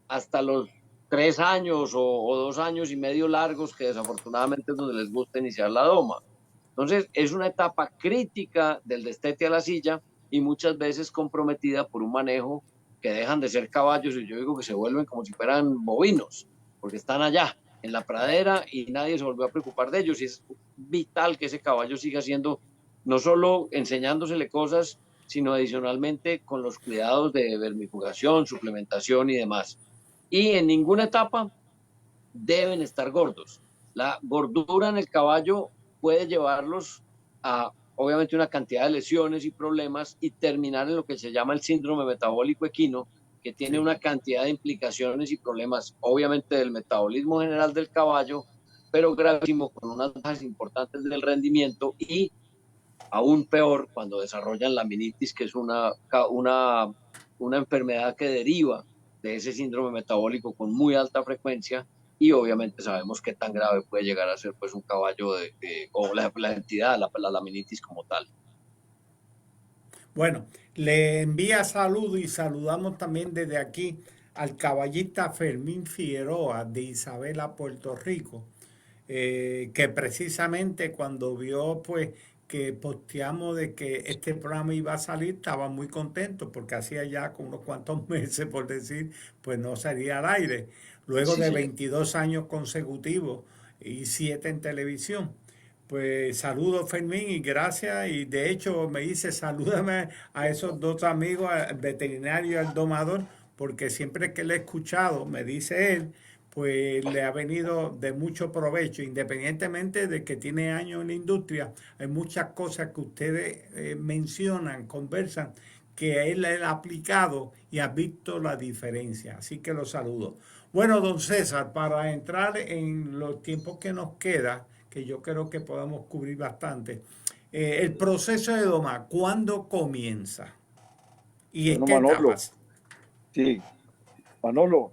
hasta los 3 años o 2 años y medio largos, que desafortunadamente es donde les gusta iniciar la doma. Entonces, es una etapa crítica del destete a la silla y muchas veces comprometida por un manejo que dejan de ser caballos y yo digo que se vuelven como si fueran bovinos, porque están allá en la pradera y nadie se volvió a preocupar de ellos. Y es vital que ese caballo siga siendo, no solo enseñándosele cosas, sino adicionalmente con los cuidados de vermifugación, suplementación y demás. Y en ninguna etapa deben estar gordos. La gordura en el caballo puede llevarlos a, obviamente, una cantidad de lesiones y problemas y terminar en lo que se llama el síndrome metabólico equino, que tiene una cantidad de implicaciones y problemas, obviamente, del metabolismo general del caballo, pero gravísimo, con unas bajas importantes del rendimiento y aún peor cuando desarrollan laminitis, que es una enfermedad que deriva de ese síndrome metabólico con muy alta frecuencia y obviamente sabemos qué tan grave puede llegar a ser pues un caballo o la entidad, la laminitis como tal. Bueno, le envía saludos y saludamos también desde aquí al caballista Fermín Figueroa de Isabela, Puerto Rico, que precisamente cuando vio pues que posteamos de que este programa iba a salir, estaba muy contento porque hacía ya con unos cuantos meses, por decir, pues no salía al aire. Luego de 22 años consecutivos y 7 en televisión. Pues saludos Fermín y gracias. Y de hecho me dice salúdame a esos 2 amigos, al veterinario y al domador, porque siempre que le he escuchado, me dice él, pues le ha venido de mucho provecho, independientemente de que tiene años en la industria. Hay muchas cosas que ustedes mencionan, conversan, que él ha aplicado y ha visto la diferencia. Así que lo saludo. Bueno, don César, para entrar en los tiempos que nos queda, que yo creo que podamos cubrir bastante, el proceso de doma, ¿cuándo comienza? ¿Y en Bueno, qué Manolo, etapas? sí, Manolo,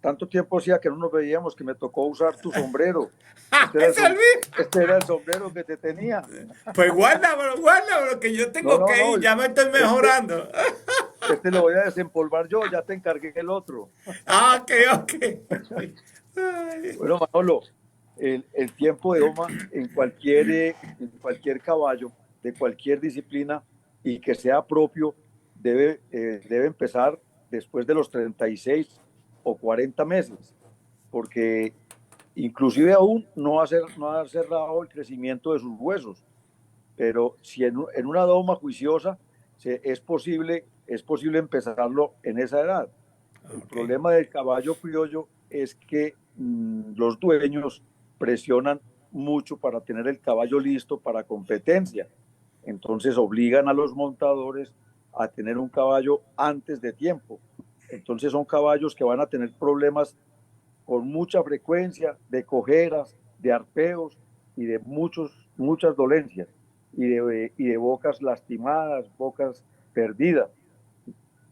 tanto tiempo hacía que no nos veíamos que me tocó usar tu sombrero. ¡Ah, es el mismo! Este era el sombrero que te tenía. Pues guárdamelo, que yo No, tengo no, que no, ir, ya me estoy este, mejorando. este lo voy a desempolvar yo, ya te encargué el otro. Ah, ok, ok. Ay, Bueno, Manolo, el tiempo de doma en cualquier caballo, de cualquier disciplina y que sea propio, debe empezar después de los 36 o 40 meses, porque inclusive aún no ha cerrado el crecimiento de sus huesos, pero si en una doma juiciosa es posible empezarlo en esa edad. El ok, problema del caballo criollo es que los dueños presionan mucho para tener el caballo listo para competencia. Entonces obligan a los montadores a tener un caballo antes de tiempo. Entonces son caballos que van a tener problemas con mucha frecuencia de cojeras, de arpeos y de muchas dolencias y de bocas lastimadas, bocas perdidas.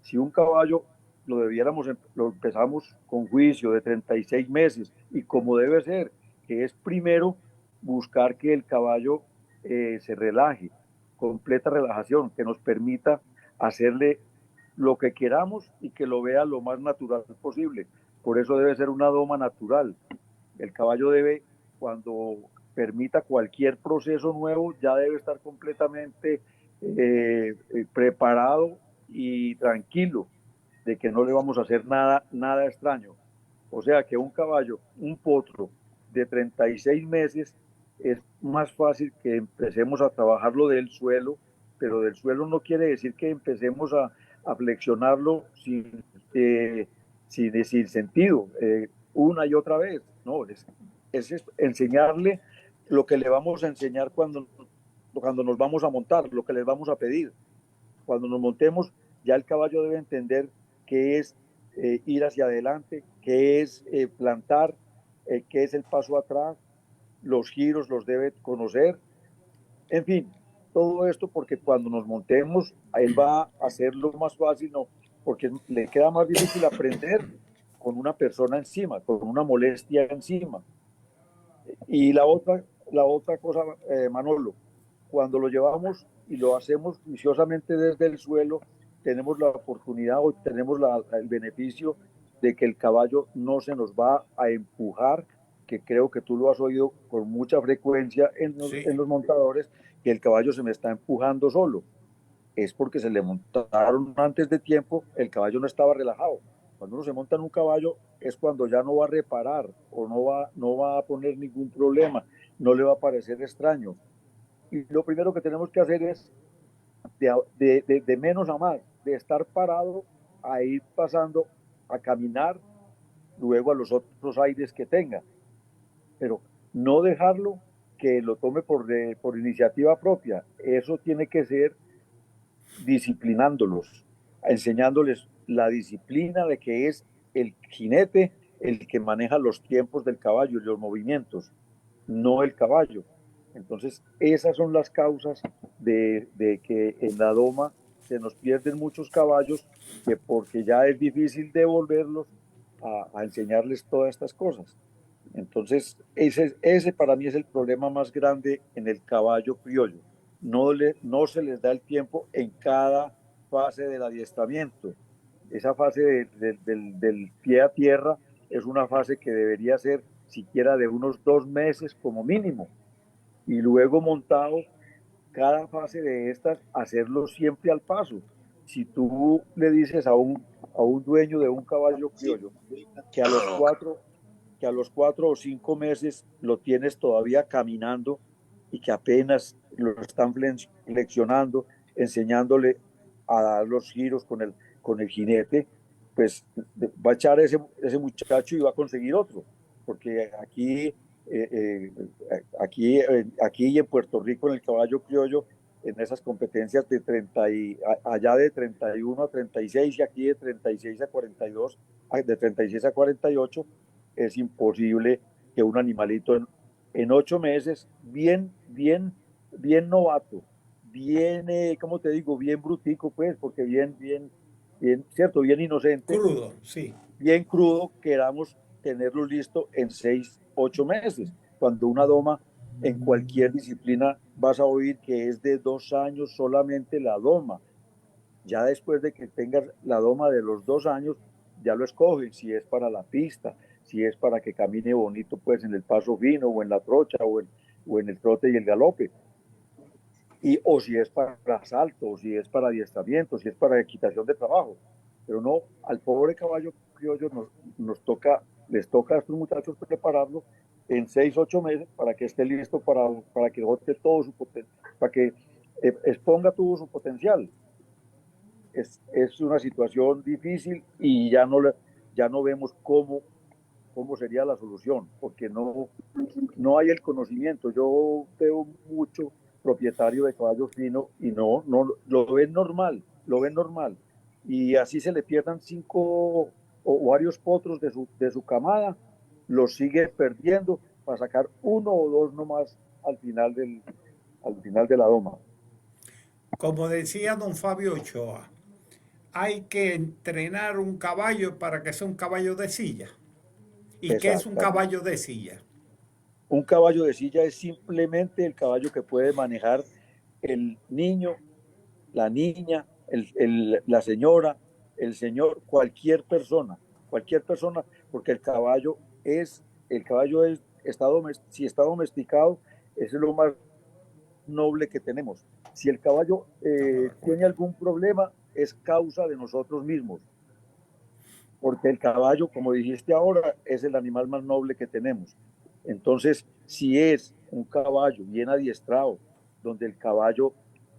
Si un caballo lo empezamos con juicio de 36 meses y como debe ser, que es primero buscar que el caballo se relaje, completa relajación, que nos permita hacerle lo que queramos y que lo vea lo más natural posible. Por eso debe ser una doma natural. El caballo debe, cuando permita cualquier proceso nuevo, ya debe estar completamente preparado y tranquilo de que no le vamos a hacer nada extraño. O sea que un caballo, un potro de 36 meses, es más fácil que empecemos a trabajarlo del suelo, pero del suelo no quiere decir que empecemos a flexionarlo sin sentido, una y otra vez. No, es enseñarle lo que le vamos a enseñar cuando nos vamos a montar, lo que les vamos a pedir. Cuando nos montemos, ya el caballo debe entender qué es ir hacia adelante, qué es plantar, qué es el paso atrás, los giros los debe conocer, en fin, todo esto porque cuando nos montemos, a él va a hacerlo más fácil, no, porque le queda más difícil aprender con una persona encima, con una molestia encima. Y la otra cosa, Manolo, cuando lo llevamos y lo hacemos juiciosamente desde el suelo, tenemos la oportunidad o tenemos el beneficio de que el caballo no se nos va a empujar, que creo que tú lo has oído con mucha frecuencia sí. en los montadores, que el caballo se me está empujando solo. Es porque se le montaron antes de tiempo, el caballo no estaba relajado. Cuando uno se monta en un caballo es cuando ya no va a reparar o no va a poner ningún problema, no le va a parecer extraño. Y lo primero que tenemos que hacer es de menos a más, de estar parado a ir pasando a caminar, luego a los otros aires que tenga, pero no dejarlo que lo tome por iniciativa propia. Eso tiene que ser disciplinándolos, enseñándoles la disciplina de que es el jinete el que maneja los tiempos del caballo y los movimientos, no el caballo. Entonces, esas son las causas de que en la doma se nos pierden muchos caballos, que porque ya es difícil devolverlos a enseñarles todas estas cosas. Entonces, ese para mí es el problema más grande en el caballo criollo. No se les da el tiempo en cada fase del adiestramiento. Esa fase del pie a tierra es una fase que debería ser siquiera de unos 2 meses como mínimo. Y luego montado, cada fase de estas, hacerlo siempre al paso. Si tú le dices a un dueño de un caballo criollo que a los 4 o 5 meses lo tienes todavía caminando y que apenas lo están flexionando, enseñándole a dar los giros con el jinete, pues va a echar ese muchacho y va a conseguir otro, porque aquí y en Puerto Rico en el caballo criollo en esas competencias de 30 allá de 31 a 36 y aquí de 36 a 42, de 36 a 48, es imposible que un animalito en 8 meses, bien novato, bien, ¿cómo te digo? Bien brutico, pues, porque bien, cierto, bien inocente, Crudo, sí. bien crudo, queramos tenerlo listo en 6, 8 meses, cuando una doma en cualquier disciplina vas a oír que es de 2 años solamente la doma. Ya después de que tengas la doma de los 2 años, ya lo escogen, si es para la pista, si es para que camine bonito pues en el paso fino o en la trocha o en el trote y el galope, o si es para asalto, o si es para adiestramiento, si es para equitación de trabajo. Pero no, al pobre caballo criollo les toca a estos muchachos prepararlo en 6, 8 meses para que esté listo para que bote todo su potencial, para que exponga todo su potencial. Es una situación difícil y ya no vemos cómo sería la solución, porque no hay el conocimiento. Yo veo mucho propietario de caballos finos y no lo ven normal, y así se le pierdan 5 o varios potros de su camada, los sigue perdiendo para sacar 1 o 2 nomás al final de la doma. Como decía don Fabio Ochoa, hay que entrenar un caballo para que sea un caballo de silla. ¿Y qué es un caballo de silla? Un caballo de silla es simplemente el caballo que puede manejar el niño, la niña, la señora, el señor, cualquier persona, porque si está domesticado, es lo más noble que tenemos. Si el caballo tiene algún problema, es causa de nosotros mismos, porque el caballo, como dijiste ahora, es el animal más noble que tenemos. Entonces, si es un caballo bien adiestrado, donde el caballo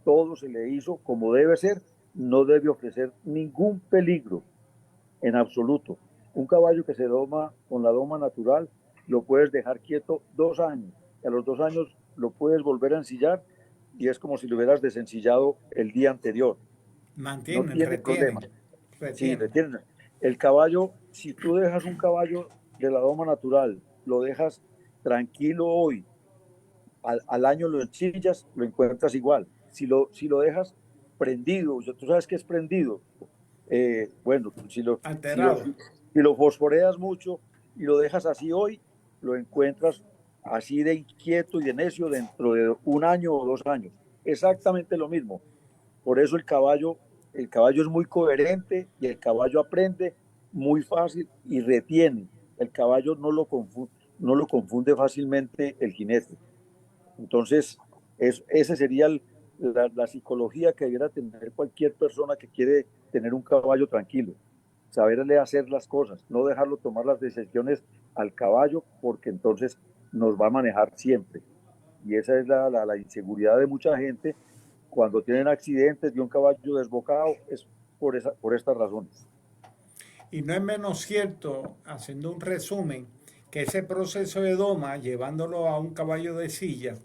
todo se le hizo como debe ser, no debe ofrecer ningún peligro en absoluto. Un caballo que se doma con la doma natural, lo puedes dejar quieto 2 años, y a los 2 años lo puedes volver a ensillar y es como si lo hubieras desensillado el día anterior. Mantienen, no tiene retienen, problema. Sí, retienen. El caballo, si tú dejas un caballo de la doma natural, lo dejas tranquilo hoy, al año lo ensillas, lo encuentras igual. Si lo dejas prendido, tú sabes que es prendido. Bueno, alterado. si lo fosforeas mucho y lo dejas así hoy, lo encuentras así de inquieto y de necio dentro de 1 año o 2 años. Exactamente lo mismo. Por eso el caballo es muy coherente y el caballo aprende muy fácil y retiene. El caballo no lo confunde fácilmente el jinete. Entonces, esa sería la psicología que debiera tener cualquier persona que quiere tener un caballo tranquilo. Saberle hacer las cosas, no dejarlo tomar las decisiones al caballo, porque entonces nos va a manejar siempre. Y esa es la inseguridad de mucha gente cuando tienen accidentes de un caballo desbocado, es por estas razones. Y no es menos cierto, haciendo un resumen, que ese proceso de doma, llevándolo a un caballo de silla,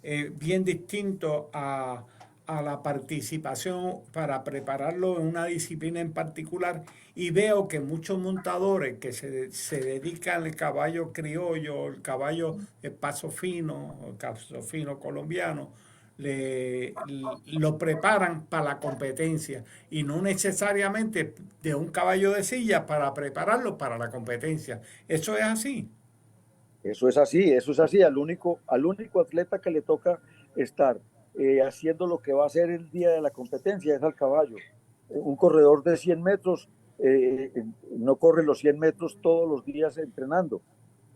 es bien distinto a la participación para prepararlo en una disciplina en particular. Y veo que muchos montadores que se dedican al caballo criollo, el caballo de paso fino, el paso fino colombiano, lo preparan para la competencia y no necesariamente de un caballo de silla para prepararlo para la competencia. ¿Eso es así? Eso es así. Al único atleta que le toca estar haciendo lo que va a hacer el día de la competencia es al caballo. Un corredor de 100 metros no corre los 100 metros todos los días entrenando.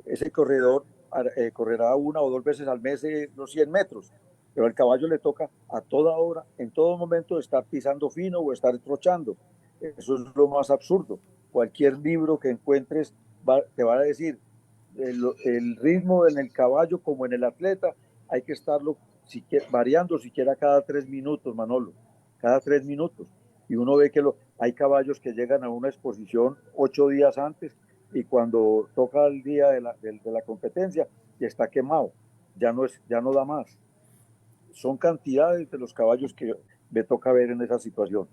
Ese corredor correrá 1 o 2 veces al mes los 100 metros, pero al caballo le toca a toda hora, en todo momento, estar pisando fino o estar trochando. Eso es lo más absurdo. Cualquier libro que encuentres te va a decir el ritmo en el caballo como en el atleta, hay que estarlo variando siquiera cada 3 minutos, Manolo, cada 3 minutos. Y uno ve que hay caballos que llegan a una exposición 8 días antes y cuando toca el día de la competencia ya está quemado, ya no da más. son cantidades de los caballos que me toca ver en esa situación.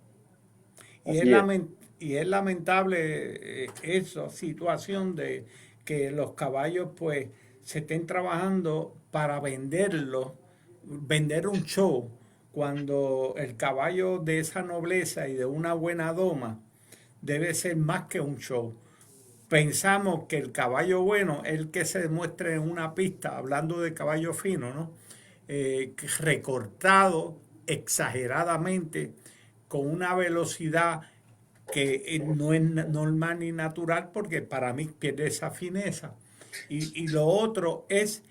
Y es lamentable esa situación de que los caballos pues se estén trabajando para venderlos, vender un show, cuando el caballo de esa nobleza y de una buena doma debe ser más que un show. Pensamos que el caballo bueno es el que se muestra en una pista, hablando de caballo fino, ¿no? Recortado exageradamente, con una velocidad que no es normal ni natural, porque para mí pierde esa fineza. Y lo otro es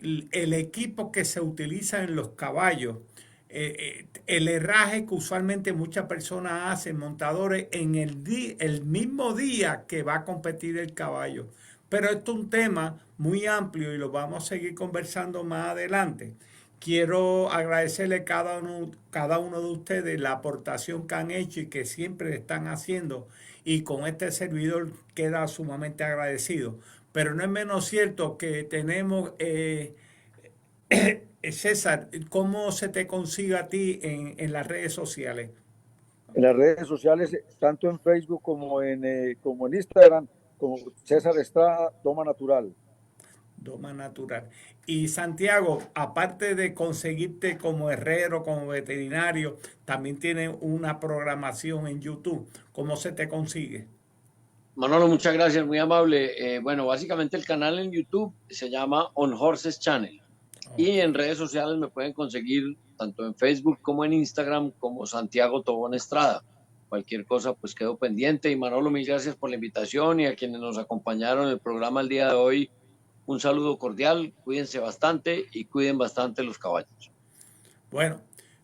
el equipo que se utiliza en los caballos. El herraje que usualmente muchas personas hacen, montadores, en el mismo día que va a competir el caballo. Pero esto es un tema muy amplio y lo vamos a seguir conversando más adelante. Quiero agradecerle a cada uno de ustedes la aportación que han hecho y que siempre están haciendo, y con este servidor queda sumamente agradecido. Pero no es menos cierto que tenemos, César, ¿cómo se te consigue a ti en las redes sociales? En las redes sociales, tanto en Facebook como en Instagram, como César Estrada, Doma Natural. Doma Natural. Y Santiago, aparte de conseguirte como herrero, como veterinario, también tiene una programación en YouTube. ¿Cómo se te consigue? Manolo, muchas gracias, muy amable. Bueno, básicamente el canal en YouTube se llama On Horses Channel. Y en redes sociales me pueden conseguir tanto en Facebook como en Instagram como Santiago Tobón Estrada. Cualquier cosa, pues quedo pendiente. Y Manolo, mil gracias por la invitación, y a quienes nos acompañaron en el programa el día de hoy, un saludo cordial, cuídense bastante y cuiden bastante los caballos. Bueno,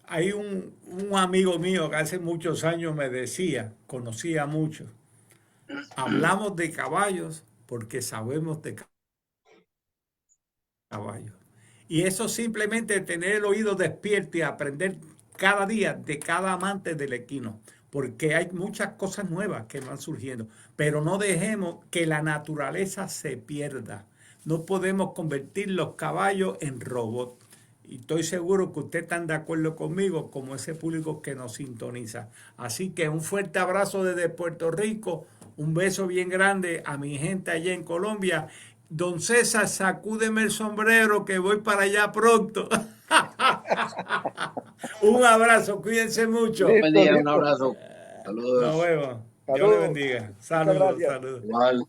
hay un amigo mío que hace muchos años me decía, conocía mucho, hablamos de caballos porque sabemos de caballos. Y eso simplemente tener el oído despierto y aprender cada día de cada amante del equino, porque hay muchas cosas nuevas que van surgiendo, pero no dejemos que la naturaleza se pierda. No podemos convertir los caballos en robots. Y estoy seguro que ustedes están de acuerdo conmigo, como ese público que nos sintoniza. Así que un fuerte abrazo desde Puerto Rico, un beso bien grande a mi gente allá en Colombia. Don César, sacúdeme el sombrero que voy para allá pronto. Un abrazo, cuídense mucho. Buen día, un abrazo. Saludos. Nos vemos. Dios le bendiga. Saludos, saludos. Igual.